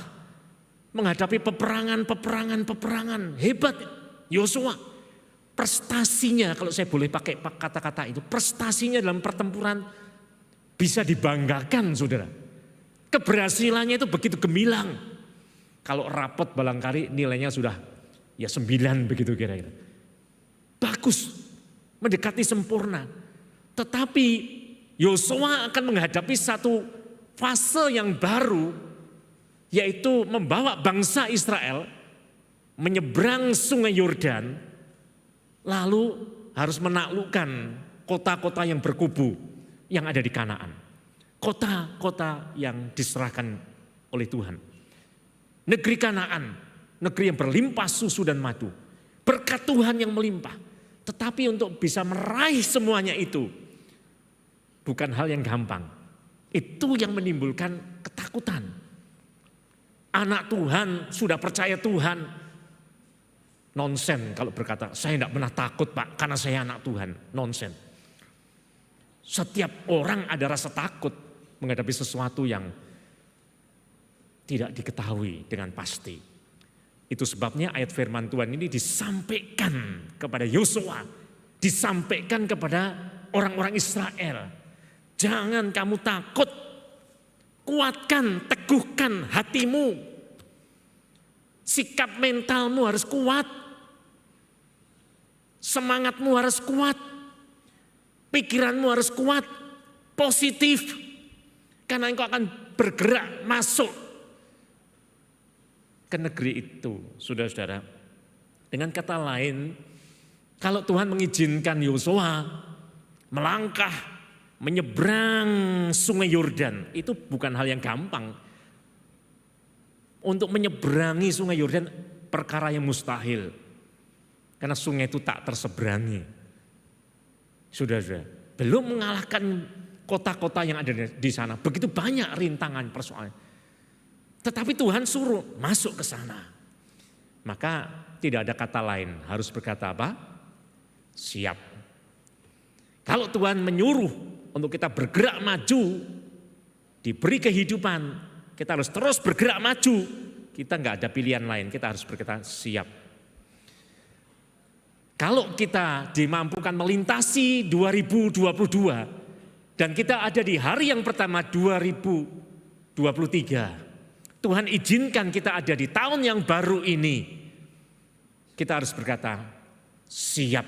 menghadapi peperangan. Hebat Yosua. Prestasinya, kalau saya boleh pakai kata-kata itu, prestasinya dalam pertempuran bisa dibanggakan, saudara. Keberhasilannya itu begitu gemilang. Kalau rapot barangkali nilainya sudah ya 9 begitu kira-kira. Bagus, mendekati sempurna. Tetapi Yosua akan menghadapi satu fase yang baru, yaitu membawa bangsa Israel menyeberang sungai Yordan, lalu harus menaklukkan kota-kota yang berkubu yang ada di Kanaan. Kota-kota yang diserahkan oleh Tuhan. Negeri Kanaan, negeri yang berlimpah susu dan madu. Berkat Tuhan yang melimpah. Tetapi untuk bisa meraih semuanya itu bukan hal yang gampang. Itu yang menimbulkan ketakutan. Anak Tuhan sudah percaya Tuhan. Nonsen kalau berkata, saya tidak pernah takut Pak karena saya anak Tuhan. Nonsen. Setiap orang ada rasa takut menghadapi sesuatu yang tidak diketahui dengan pasti. Itu sebabnya ayat firman Tuhan ini disampaikan kepada Yosua, disampaikan kepada orang-orang Israel. Jangan kamu takut, kuatkan, teguhkan hatimu. Sikap mentalmu harus kuat, semangatmu harus kuat, pikiranmu harus kuat, positif. Karena engkau akan bergerak masuk ke negeri itu, saudara-saudara. Dengan kata lain, kalau Tuhan mengizinkan Yosua melangkah, menyeberang sungai Yordan, itu bukan hal yang gampang. Untuk menyeberangi sungai Yordan, perkara yang mustahil. Karena sungai itu tak terseberangi. Saudara-saudara, belum mengalahkan kota-kota yang ada di sana. Begitu banyak rintangan persoalan. Tetapi Tuhan suruh masuk ke sana. Maka tidak ada kata lain. Harus berkata apa? Siap. Kalau Tuhan menyuruh untuk kita bergerak maju, diberi kehidupan, kita harus terus bergerak maju. Kita nggak ada pilihan lain. Kita harus berkata siap. Kalau kita dimampukan melintasi 2022, dan kita ada di hari yang pertama 2023. Tuhan izinkan kita ada di tahun yang baru ini. Kita harus berkata, siap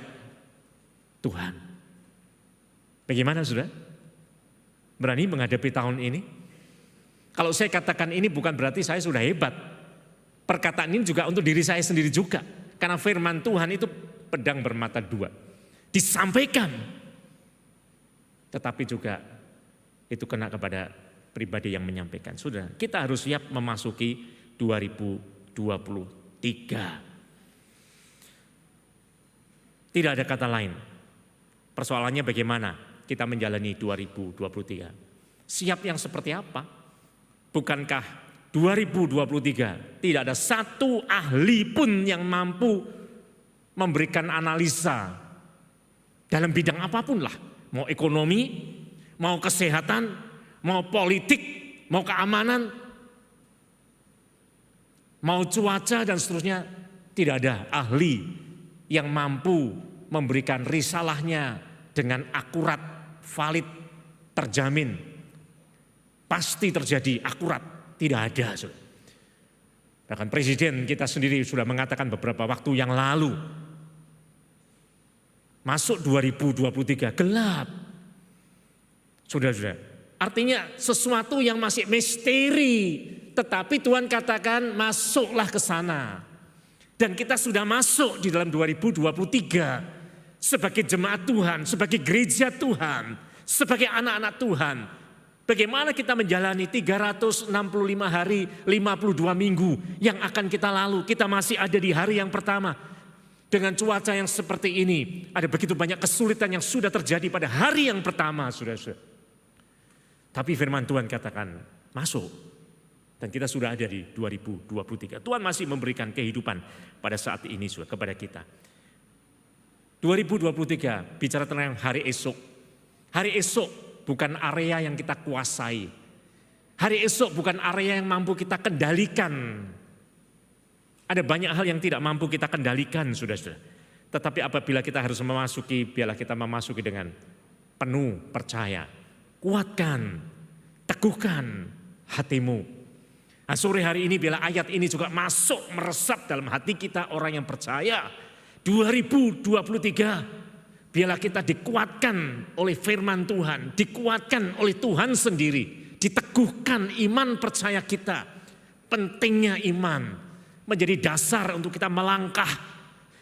Tuhan. Bagaimana saudara? Berani menghadapi tahun ini? Kalau saya katakan ini bukan berarti saya sudah hebat. Perkataan ini juga untuk diri saya sendiri juga. Karena firman Tuhan itu pedang bermata dua. Disampaikan. Tetapi juga itu kena kepada pribadi yang menyampaikan. Sudah, kita harus siap memasuki 2023. Tidak ada kata lain. Persoalannya bagaimana kita menjalani 2023. Siap yang seperti apa? Bukankah 2023 tidak ada satu ahli pun yang mampu memberikan analisa dalam bidang apapun lah. Mau ekonomi, mau kesehatan, mau politik, mau keamanan, mau cuaca dan seterusnya. Tidak ada ahli yang mampu memberikan risalahnya dengan akurat, valid, terjamin. Pasti terjadi, akurat, tidak ada. Bahkan Presiden kita sendiri sudah mengatakan beberapa waktu yang lalu, masuk 2023 gelap. Saudara-saudara, artinya sesuatu yang masih misteri, tetapi Tuhan katakan masuklah ke sana. Dan kita sudah masuk di dalam 2023 sebagai jemaat Tuhan, sebagai gereja Tuhan, sebagai anak-anak Tuhan. Bagaimana kita menjalani 365 hari, 52 minggu yang akan kita lalu. Kita masih ada di hari yang pertama. Dengan cuaca yang seperti ini, ada begitu banyak kesulitan yang sudah terjadi pada hari yang pertama, saudara-saudara. Tapi firman Tuhan katakan, masuk. Dan kita sudah ada di 2023. Tuhan masih memberikan kehidupan pada saat ini saudara, kepada kita. 2023 bicara tentang hari esok. Hari esok bukan area yang kita kuasai. Hari esok bukan area yang mampu kita kendalikan. Ada banyak hal yang tidak mampu kita kendalikan, saudara-saudara. Tetapi apabila kita harus memasuki, biarlah kita memasuki dengan penuh percaya. Kuatkan, teguhkan hatimu. Nah, sore hari ini biarlah ayat ini juga masuk meresap dalam hati kita orang yang percaya. 2023 biarlah kita dikuatkan oleh firman Tuhan, dikuatkan oleh Tuhan sendiri, diteguhkan iman percaya kita. Pentingnya iman menjadi dasar untuk kita melangkah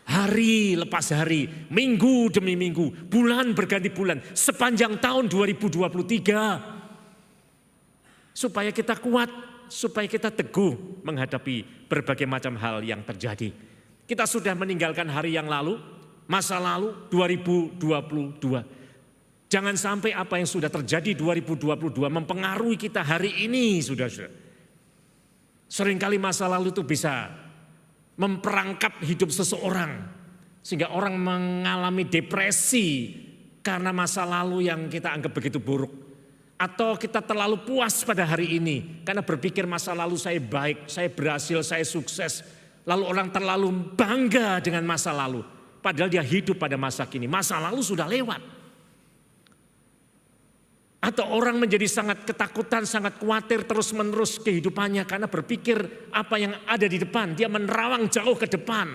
hari lepas hari, minggu demi minggu, bulan berganti bulan, sepanjang tahun 2023. Supaya kita kuat, supaya kita teguh menghadapi berbagai macam hal yang terjadi. Kita sudah meninggalkan hari yang lalu, masa lalu 2022. Jangan sampai apa yang sudah terjadi 2022 mempengaruhi kita hari ini, saudara-saudara. Seringkali masa lalu itu bisa memperangkap hidup seseorang, sehingga orang mengalami depresi karena masa lalu yang kita anggap begitu buruk. Atau kita terlalu puas pada hari ini karena berpikir masa lalu saya baik, saya berhasil, saya sukses. Lalu orang terlalu bangga dengan masa lalu, padahal dia hidup pada masa kini. Masa lalu sudah lewat. Atau orang menjadi sangat ketakutan, sangat khawatir terus-menerus kehidupannya karena berpikir apa yang ada di depan. Dia menerawang jauh ke depan.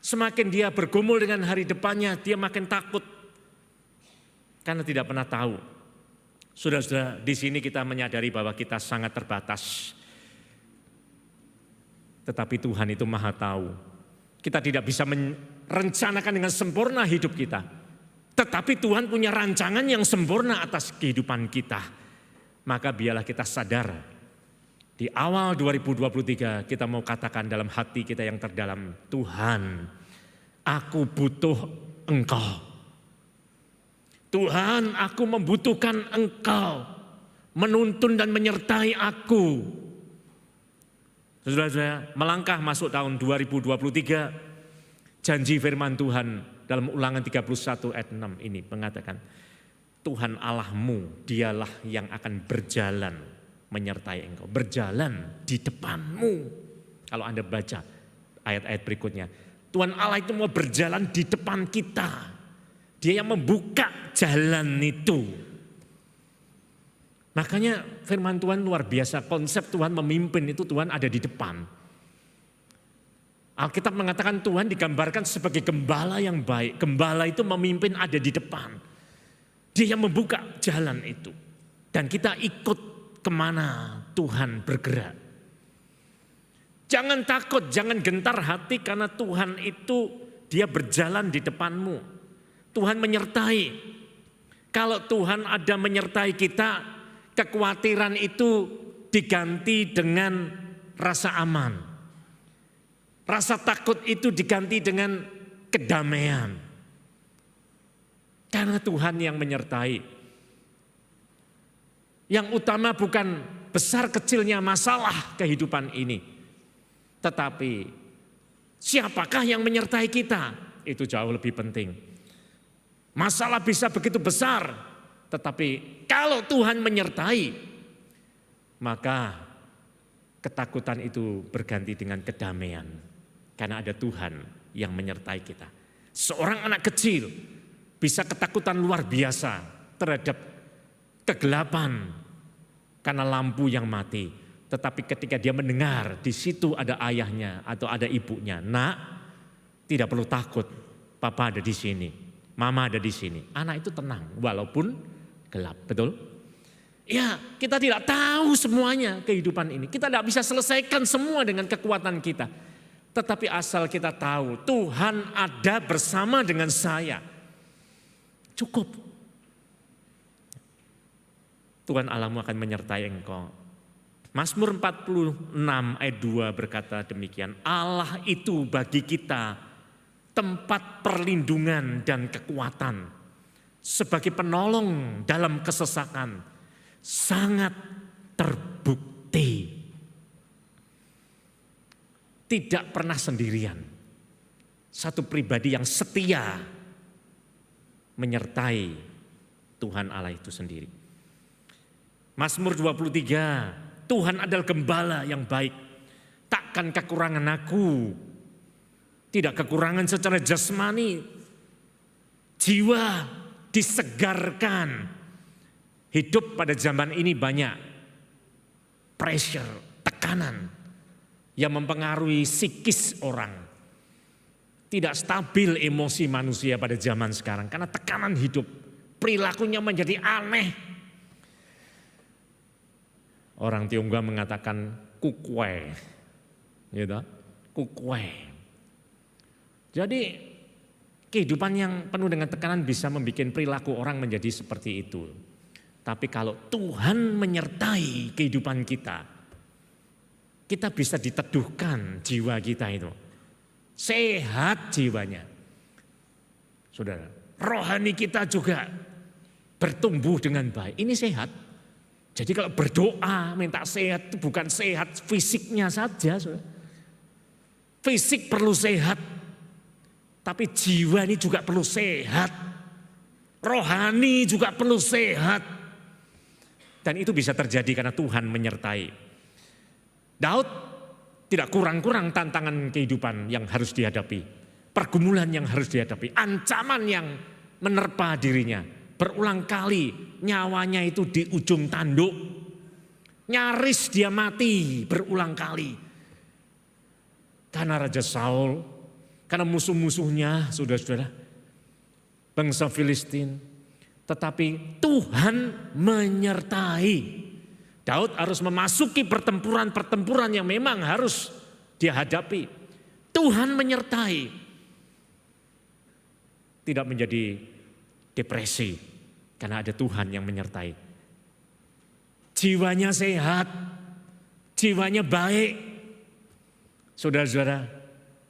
Semakin dia bergumul dengan hari depannya, dia makin takut. Karena tidak pernah tahu. Saudara-saudara, di sini kita menyadari bahwa kita sangat terbatas. Tetapi Tuhan itu maha tahu. Kita tidak bisa merencanakan dengan sempurna hidup kita. Tetapi Tuhan punya rancangan yang sempurna atas kehidupan kita. Maka biarlah kita sadar. Di awal 2023 kita mau katakan dalam hati kita yang terdalam. Tuhan, aku butuh Engkau. Tuhan, aku membutuhkan Engkau. Menuntun dan menyertai aku. Saudara-saudara, melangkah masuk tahun 2023, janji firman Tuhan dalam Ulangan 31 ayat 6 ini mengatakan, Tuhan Allahmu dialah yang akan berjalan menyertai engkau, berjalan di depanmu. Kalau Anda baca ayat-ayat berikutnya, Tuhan Allah itu mau berjalan di depan kita. Dia yang membuka jalan itu. Makanya firman Tuhan luar biasa, konsep Tuhan memimpin itu Tuhan ada di depan. Alkitab mengatakan Tuhan digambarkan sebagai gembala yang baik. Gembala itu memimpin ada di depan. Dia yang membuka jalan itu. Dan kita ikut kemana Tuhan bergerak. Jangan takut, jangan gentar hati karena Tuhan itu dia berjalan di depanmu. Tuhan menyertai. Kalau Tuhan ada menyertai kita, kekhawatiran itu diganti dengan rasa aman. Rasa takut itu diganti dengan kedamaian. Karena Tuhan yang menyertai. Yang utama bukan besar kecilnya masalah kehidupan ini. Tetapi siapakah yang menyertai kita? Itu jauh lebih penting. Masalah bisa begitu besar. Tetapi kalau Tuhan menyertai, maka ketakutan itu berganti dengan kedamaian. Karena ada Tuhan yang menyertai kita. Seorang anak kecil bisa ketakutan luar biasa terhadap kegelapan karena lampu yang mati. Tetapi ketika dia mendengar di situ ada ayahnya atau ada ibunya, nak, tidak perlu takut, papa ada di sini, mama ada di sini. Anak itu tenang walaupun gelap, betul? Ya, kita tidak tahu semuanya kehidupan ini. Kita tidak bisa selesaikan semua dengan kekuatan kita. Tetapi asal kita tahu Tuhan ada bersama dengan saya. Cukup. Tuhan Allahmu akan menyertai engkau. Mazmur 46 ayat 2 berkata demikian. Allah itu bagi kita tempat perlindungan dan kekuatan. Sebagai penolong dalam kesesakan. Sangat terbukti. Tidak pernah sendirian. Satu pribadi yang setia menyertai Tuhan Allah itu sendiri. Mazmur 23, Tuhan adalah gembala yang baik. takkan kekurangan aku. Tidak kekurangan secara jasmani, jiwa disegarkan. Hidup pada zaman ini banyak pressure, tekanan yang mempengaruhi psikis orang. Tidak stabil emosi manusia pada zaman sekarang karena tekanan hidup, perilakunya menjadi aneh. Orang Tionghoa mengatakan kukwe, gitu, kukwe. Jadi kehidupan yang penuh dengan tekanan bisa membuat perilaku orang menjadi seperti itu. Tapi kalau Tuhan menyertai kehidupan kita, kita bisa diteduhkan jiwa kita itu. Sehat jiwanya. Saudara, rohani kita juga bertumbuh dengan baik. Ini sehat. Jadi kalau berdoa minta sehat itu bukan sehat fisiknya saja. Saudara. Fisik perlu sehat. Tapi jiwa ini juga perlu sehat. Rohani juga perlu sehat. Dan itu bisa terjadi karena Tuhan menyertai. Daud tidak kurang-kurang tantangan kehidupan yang harus dihadapi. Pergumulan yang harus dihadapi. Ancaman yang menerpa dirinya. Berulang kali nyawanya itu di ujung tanduk. Nyaris dia mati berulang kali. Karena Raja Saul, karena musuh-musuhnya, saudara-saudara, bangsa Filistin. Tetapi Tuhan menyertai. Daud harus memasuki pertempuran-pertempuran yang memang harus dia hadapi. Tuhan menyertai. Tidak menjadi depresi karena ada Tuhan yang menyertai. Jiwanya sehat, jiwanya baik. Saudara-saudara,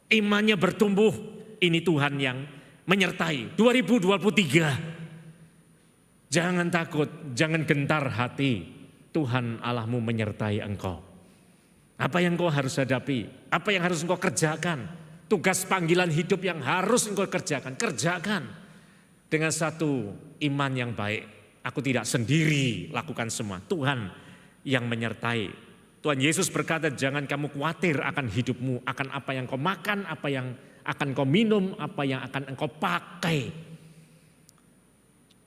imannya bertumbuh. Ini Tuhan yang menyertai. 2023. Jangan takut, jangan gentar hati. Tuhan Allahmu menyertai engkau. Apa yang engkau harus hadapi, apa yang harus engkau kerjakan, tugas panggilan hidup yang harus engkau kerjakan, kerjakan dengan satu iman yang baik. Aku tidak sendiri lakukan semua, Tuhan yang menyertai. Tuhan Yesus berkata, jangan kamu khawatir akan hidupmu, akan apa yang kau makan, apa yang akan kau minum, apa yang akan engkau pakai.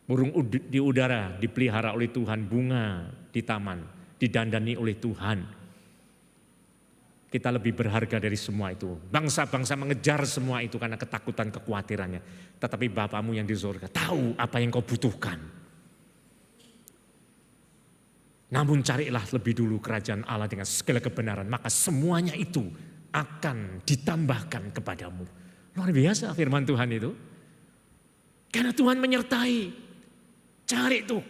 Burung di udara dipelihara oleh Tuhan, bunga di taman didandani oleh Tuhan. Kita lebih berharga dari semua itu. Bangsa-bangsa mengejar semua itu karena ketakutan, kekhawatirannya. Tetapi Bapamu yang di surga tahu apa yang kau butuhkan. Namun carilah lebih dulu kerajaan Allah dengan segala kebenaran. Maka semuanya itu akan ditambahkan kepadamu. Luar biasa firman Tuhan itu. Karena Tuhan menyertai. Cari tuh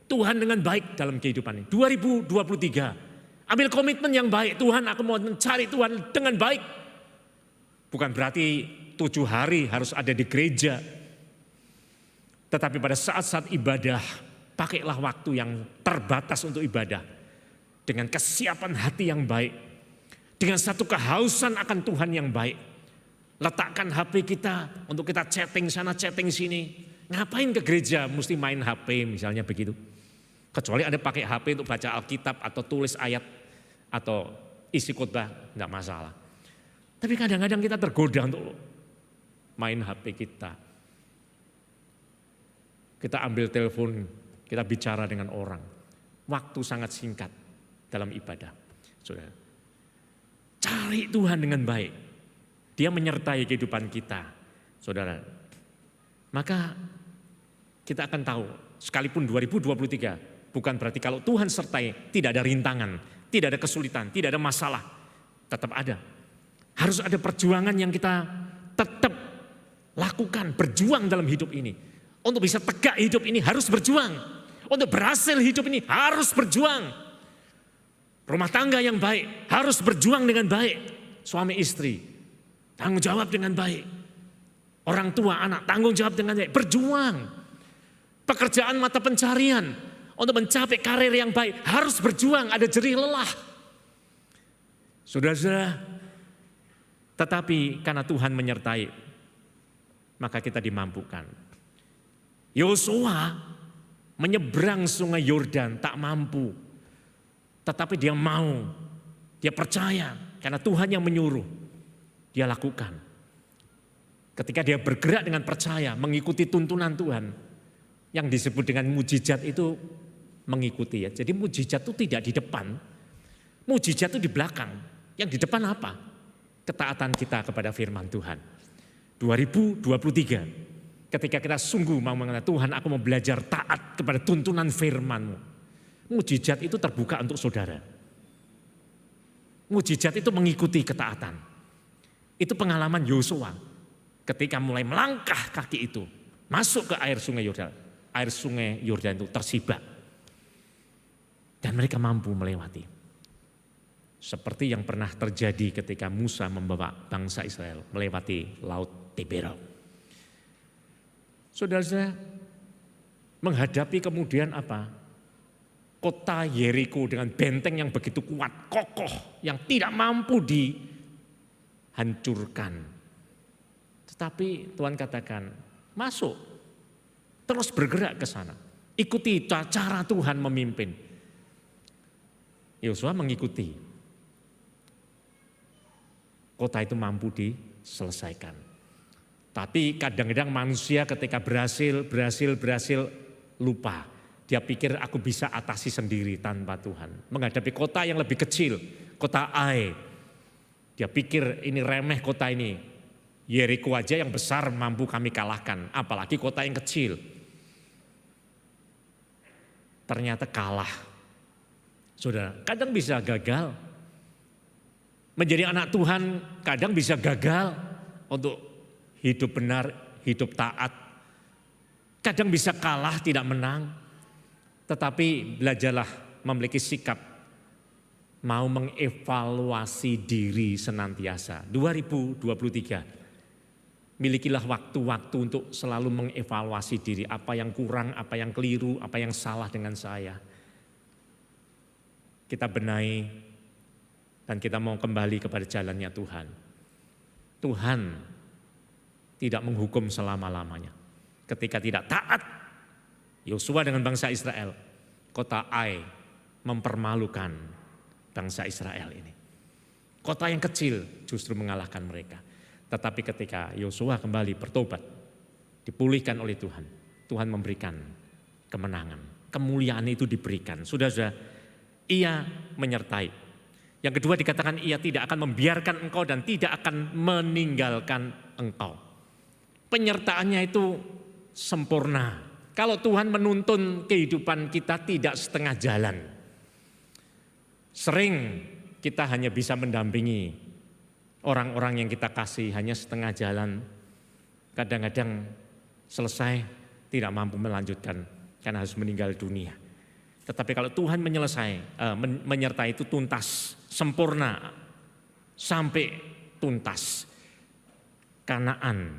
Tuhan dengan baik dalam kehidupan ini. 2023. Ambil komitmen yang baik. Tuhan, aku mau mencari Tuhan dengan baik. Bukan berarti 7 hari harus ada di gereja. Tetapi pada saat-saat ibadah, pakailah waktu yang terbatas untuk ibadah. Dengan kesiapan hati yang baik. Dengan satu kehausan akan Tuhan yang baik. Letakkan HP kita untuk kita chatting sana, chatting sini. Ngapain ke gereja mesti main HP misalnya begitu. Kecuali ada pakai HP untuk baca Alkitab atau tulis ayat atau isi khotbah, enggak masalah. Tapi kadang-kadang kita tergoda untuk main HP kita. Kita ambil telepon, kita bicara dengan orang. Waktu sangat singkat dalam ibadah. Saudara, cari Tuhan dengan baik. Dia menyertai kehidupan kita. Saudara, maka kita akan tahu, sekalipun 2023, bukan berarti kalau Tuhan sertai tidak ada rintangan, tidak ada kesulitan, tidak ada masalah. Tetap ada. Harus ada perjuangan yang kita tetap lakukan, berjuang dalam hidup ini. Untuk bisa tegak hidup ini harus berjuang. Untuk berhasil hidup ini harus berjuang. Rumah tangga yang baik harus berjuang dengan baik. Suami istri, tanggung jawab dengan baik. Orang tua, anak, tanggung jawab dengan baik. Berjuang. Pekerjaan mata pencarian untuk mencapai karir yang baik harus berjuang, ada jerih lelah. Saudara-saudara, tetapi karena Tuhan menyertai, maka kita dimampukan. Yosua menyeberang sungai Yordan tak mampu, tetapi dia mau, dia percaya karena Tuhan yang menyuruh, dia lakukan. Ketika dia bergerak dengan percaya, mengikuti tuntunan Tuhan, yang disebut dengan mujizat itu mengikuti ya. Jadi mujizat itu tidak di depan, mujizat itu di belakang. Yang di depan apa? Ketaatan kita kepada firman Tuhan. 2023, ketika kita sungguh mau mengatakan Tuhan, aku mau belajar taat kepada tuntunan firman-Mu. Mujizat itu terbuka untuk saudara. Mujizat itu mengikuti ketaatan. Itu pengalaman Yosua ketika mulai melangkah kaki itu masuk ke air sungai Yordan. Air sungai Yordan itu tersibak. Dan mereka mampu melewati. Seperti yang pernah terjadi ketika Musa membawa bangsa Israel melewati Laut Tiberau. Saudara-saudara, menghadapi kemudian apa? Kota Yeriko dengan benteng yang begitu kuat, kokoh, yang tidak mampu dihancurkan. Tetapi Tuhan katakan, masuk, terus bergerak ke sana. Ikuti cara Tuhan memimpin. Yosua mengikuti. Kota itu mampu diselesaikan. Tapi kadang-kadang manusia ketika berhasil lupa. Dia pikir aku bisa atasi sendiri tanpa Tuhan. Menghadapi kota yang lebih kecil, kota Ai. Dia pikir ini remeh kota ini. Yeriko aja yang besar mampu kami kalahkan, apalagi kota yang kecil. Ternyata kalah. Saudara, kadang bisa gagal. Menjadi anak Tuhan kadang bisa gagal untuk hidup benar, hidup taat. Kadang bisa kalah, tidak menang. Tetapi belajarlah memiliki sikap mau mengevaluasi diri senantiasa. 2023, milikilah waktu-waktu untuk selalu mengevaluasi diri. Apa yang kurang, apa yang keliru, apa yang salah dengan saya. Kita benahi dan kita mau kembali kepada jalannya Tuhan. Tuhan tidak menghukum selama-lamanya. Ketika tidak taat, Yosua dengan bangsa Israel, kota Ai mempermalukan bangsa Israel ini. Kota yang kecil justru mengalahkan mereka. Tetapi ketika Yosua kembali bertobat, dipulihkan oleh Tuhan, Tuhan memberikan kemenangan. Kemuliaan itu diberikan. Sudah, ia menyertai. Yang kedua dikatakan ia tidak akan membiarkan engkau dan tidak akan meninggalkan engkau. Penyertaannya itu sempurna. Kalau Tuhan menuntun kehidupan kita tidak setengah jalan. Sering kita hanya bisa mendampingi orang-orang yang kita kasih hanya setengah jalan. Kadang-kadang selesai tidak mampu melanjutkan karena harus meninggal dunia. Tetapi kalau Tuhan menyertai itu tuntas, sempurna, sampai tuntas. Kanaan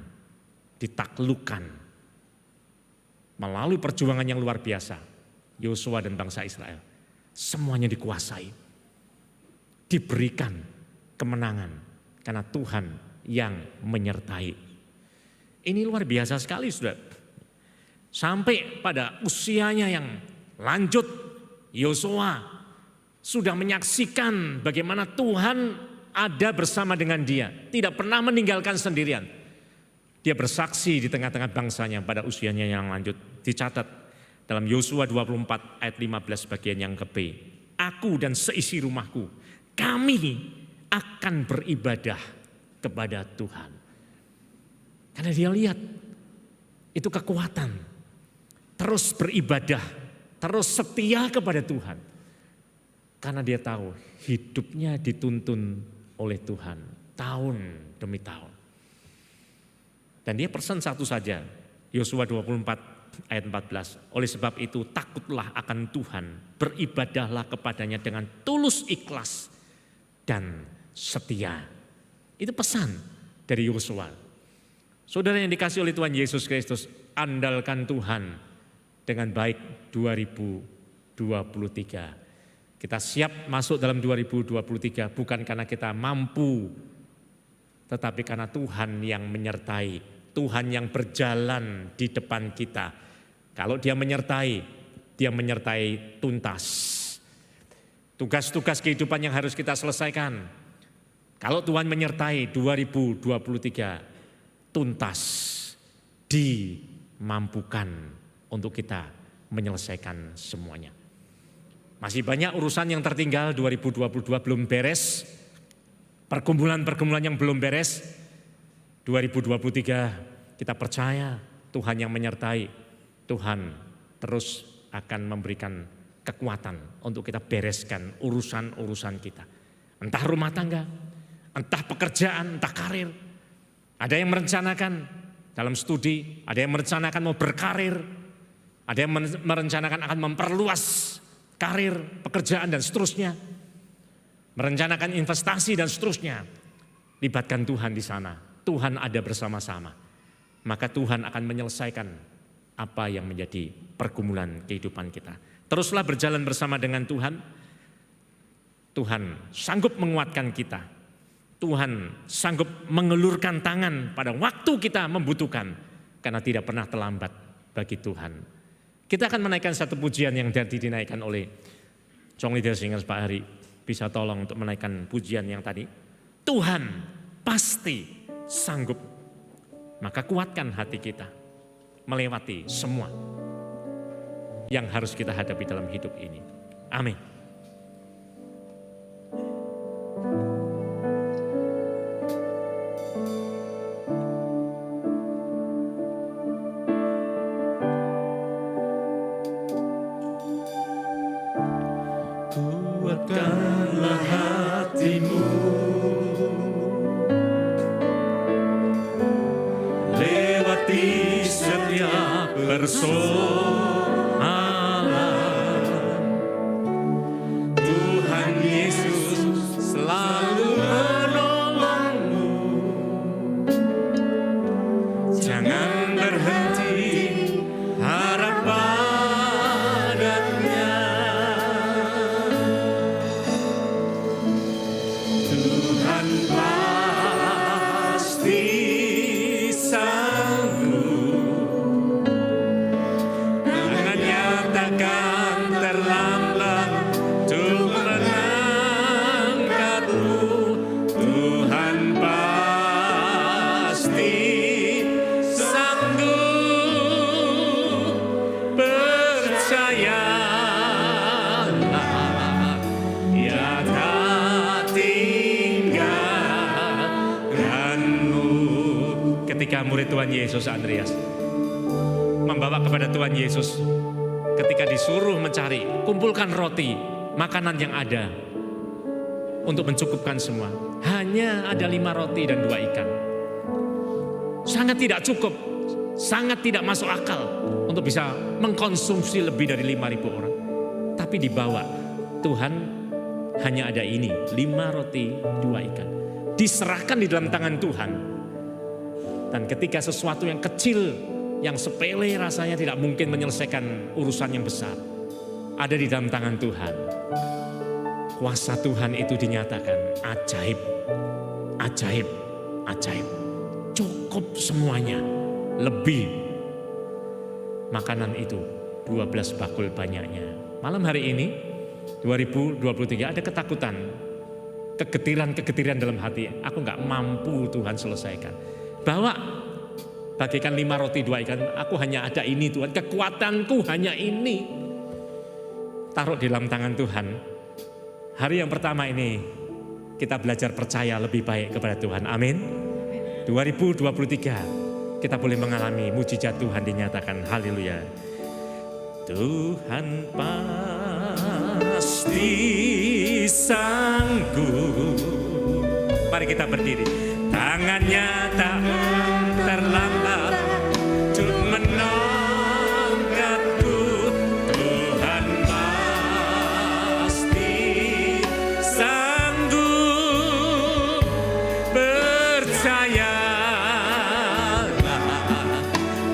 ditaklukkan. Melalui perjuangan yang luar biasa, Yosua dan bangsa Israel, semuanya dikuasai, diberikan kemenangan karena Tuhan yang menyertai. Ini luar biasa sekali, saudara. Sampai pada usianya yang lanjut, Yosua sudah menyaksikan bagaimana Tuhan ada bersama dengan dia, tidak pernah meninggalkan sendirian. Dia bersaksi di tengah-tengah bangsanya pada usianya yang lanjut. Dicatat dalam Yosua 24 ayat 15 bagian yang ke B. Aku dan seisi rumahku, kami akan beribadah kepada Tuhan. Karena dia lihat itu kekuatan. Terus beribadah, terus setia kepada Tuhan. Karena dia tahu hidupnya dituntun oleh Tuhan tahun demi tahun. Dan dia pesan satu saja, Yosua 24 ayat 14. Oleh sebab itu takutlah akan Tuhan, beribadahlah kepadanya dengan tulus ikhlas dan setia. Itu pesan dari Yosua. Saudara yang dikasih oleh Tuhan Yesus Kristus, andalkan Tuhan dengan baik 2023. Kita siap masuk dalam 2023 bukan karena kita mampu, tetapi karena Tuhan yang menyertai. Tuhan yang berjalan di depan kita. Kalau dia menyertai tuntas. Tugas-tugas kehidupan yang harus kita selesaikan. Kalau Tuhan menyertai 2023 tuntas, dimampukan untuk kita menyelesaikan semuanya. Masih banyak urusan yang tertinggal, 2022 belum beres, pergumulan-pergumulan yang belum beres. 2023 kita percaya Tuhan yang menyertai, Tuhan terus akan memberikan kekuatan untuk kita bereskan urusan-urusan kita. Entah rumah tangga, entah pekerjaan, entah karir. Ada yang merencanakan dalam studi, ada yang merencanakan mau berkarir, ada yang merencanakan akan memperluas karir, pekerjaan dan seterusnya. Merencanakan investasi dan seterusnya. Libatkan Tuhan di sana. Tuhan ada bersama-sama. Maka Tuhan akan menyelesaikan apa yang menjadi pergumulan kehidupan kita. Teruslah berjalan bersama dengan Tuhan. Tuhan sanggup menguatkan kita. Tuhan sanggup mengelurkan tangan pada waktu kita membutuhkan. Karena tidak pernah terlambat bagi Tuhan. Kita akan menaikkan satu pujian yang tadi dinaikkan oleh Song Leader Singers Pak Hari. Bisa tolong untuk menaikkan pujian yang tadi. Tuhan pasti sanggup. Maka kuatkan hati kita melewati semua yang harus kita hadapi dalam hidup ini. Amin. Kuatkanlah hatimu, lewati setiap persoalan. Tuhan Yesus selalu menolongmu. Jangan berhenti harap padanya. Tuhan pasti sanggup. Tangannya takkan terlambat untuk mengangkatmu. Tuhan pasti sanggup. Percayalah, Dia tak tinggalkanmu. Ketika murid Tuhan Yesus Andreas membawa kepada Tuhan Yesus, ketika disuruh mencari, kumpulkan roti, makanan yang ada untuk mencukupkan semua. Hanya ada 5 roti dan 2 ikan. Sangat tidak cukup, sangat tidak masuk akal untuk bisa mengkonsumsi lebih dari 5.000 orang. Tapi dibawa, Tuhan hanya ada ini, 5 roti, 2 ikan. Diserahkan di dalam tangan Tuhan. Dan ketika sesuatu yang kecil, yang sepele rasanya tidak mungkin menyelesaikan urusan yang besar, ada di dalam tangan Tuhan. Kuasa Tuhan itu dinyatakan ajaib, ajaib, ajaib. Cukup semuanya, lebih. Makanan itu 12 bakul banyaknya. Malam hari ini 2023 ada ketakutan, kegetiran-kegetiran dalam hati. Aku gak mampu Tuhan selesaikan. Bawa, bagikan 5 roti 2 ikan. Aku hanya ada ini Tuhan, kekuatanku hanya ini. Taruh di dalam tangan Tuhan. Hari yang pertama ini kita belajar percaya lebih baik kepada Tuhan. Amin. 2023 kita boleh mengalami mujizat Tuhan dinyatakan. Haleluya. Tuhan pasti sanggup. Mari kita berdiri. Tangannya tak terlambat untuk mengangkatku. Tuhan pasti sanggup. Percayalah,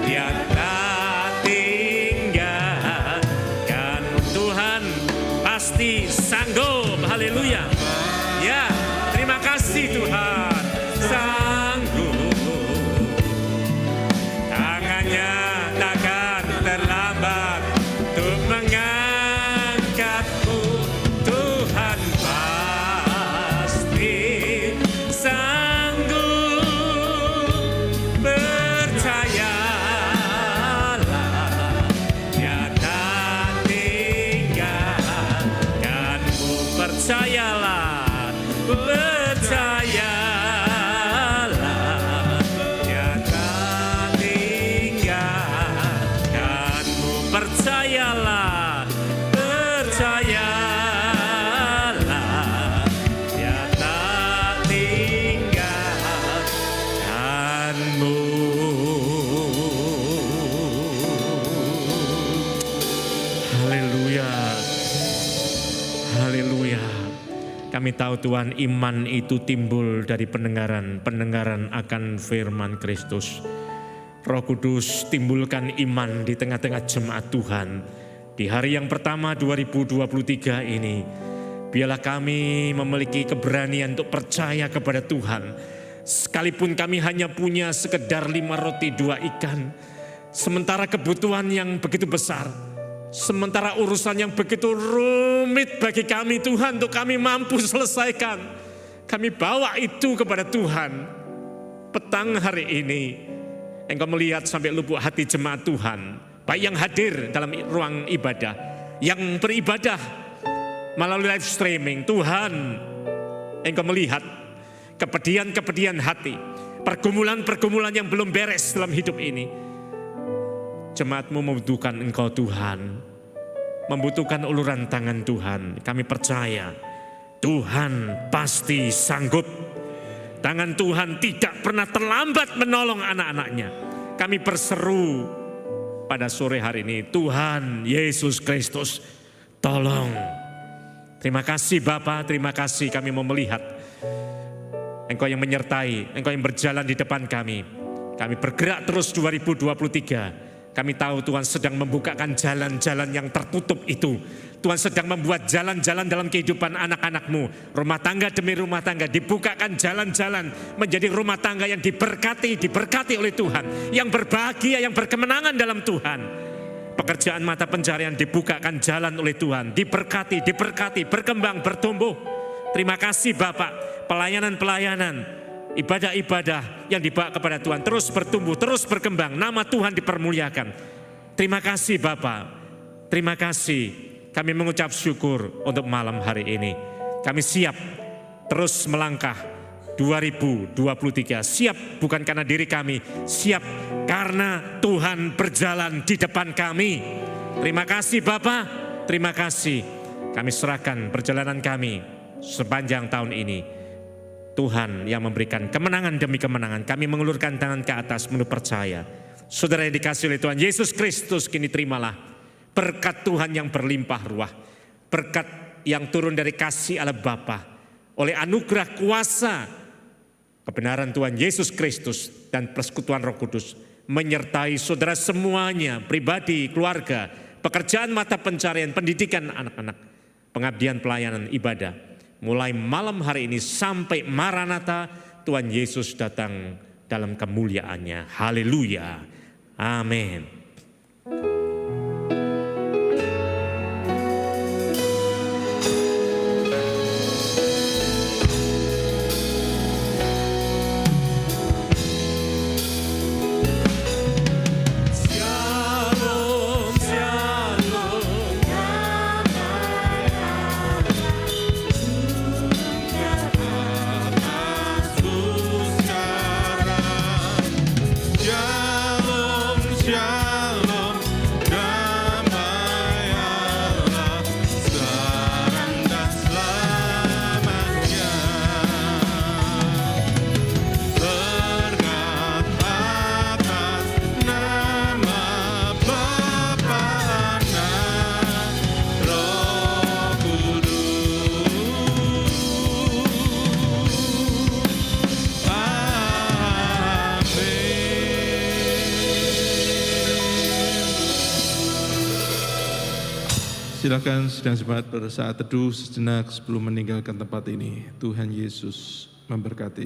Dia tak tinggalkan. Tuhan pasti sanggup. Haleluya. Ya, terima kasih Tuhan. Sanggup. tahu Tuhan, iman itu timbul dari pendengaran akan firman Kristus. Roh Kudus, timbulkan iman di tengah-tengah jemaat Tuhan. Di hari yang pertama 2023 ini, biarlah kami memiliki keberanian untuk percaya kepada Tuhan. Sekalipun kami hanya punya sekedar 5 roti 2 ikan, sementara kebutuhan yang begitu besar, sementara urusan yang begitu rumit bagi kami Tuhan untuk kami mampu selesaikan, kami bawa itu kepada Tuhan. Petang hari ini, Engkau melihat sampai lubuk hati jemaat Tuhan, baik yang hadir dalam ruang ibadah, yang beribadah melalui live streaming. Tuhan, Engkau melihat kepedihan-kepedihan hati, pergumulan-pergumulan yang belum beres dalam hidup ini. Jemaat-Mu membutuhkan Engkau Tuhan, membutuhkan uluran tangan Tuhan. Kami percaya Tuhan pasti sanggup. Tangan Tuhan tidak pernah terlambat menolong anak-anaknya. Kami berseru pada sore hari ini, Tuhan Yesus Kristus, tolong. Terima kasih Bapa, terima kasih kami mau melihat Engkau yang menyertai, Engkau yang berjalan di depan kami. Kami bergerak terus 2023. Kami tahu Tuhan sedang membukakan jalan-jalan yang tertutup itu. Tuhan sedang membuat jalan-jalan dalam kehidupan anak-anak-Mu. Rumah tangga demi rumah tangga dibukakan jalan-jalan menjadi rumah tangga yang diberkati oleh Tuhan. Yang berbahagia, yang berkemenangan dalam Tuhan. Pekerjaan mata pencarian dibukakan jalan oleh Tuhan. Diberkati, berkembang, bertumbuh. Terima kasih Bapak. Pelayanan-pelayanan, ibadah-ibadah yang dibawa kepada Tuhan terus bertumbuh, terus berkembang. Nama Tuhan dipermuliakan. Terima kasih Bapa. Terima kasih. Kami mengucap syukur untuk malam hari ini. Kami siap terus melangkah 2023. Siap bukan karena diri kami, siap karena Tuhan berjalan di depan kami. Terima kasih Bapa. Terima kasih. Kami serahkan perjalanan kami sepanjang tahun ini. Tuhan yang memberikan kemenangan demi kemenangan. Kami mengulurkan tangan ke atas menurut percaya. Saudara yang dikasihi oleh Tuhan Yesus Kristus, kini terimalah berkat Tuhan yang berlimpah ruah. Berkat yang turun dari kasih Allah Bapa. Oleh anugerah kuasa kebenaran Tuhan Yesus Kristus dan persekutuan Roh Kudus. Menyertai saudara semuanya, pribadi, keluarga, pekerjaan mata pencarian, pendidikan anak-anak, pengabdian pelayanan ibadah. Mulai malam hari ini sampai Maranatha, Tuhan Yesus datang dalam kemuliaannya. Haleluya. Amin. Silakan sidang jemaat pada saat teduh sejenak sebelum meninggalkan tempat ini. Tuhan Yesus memberkati.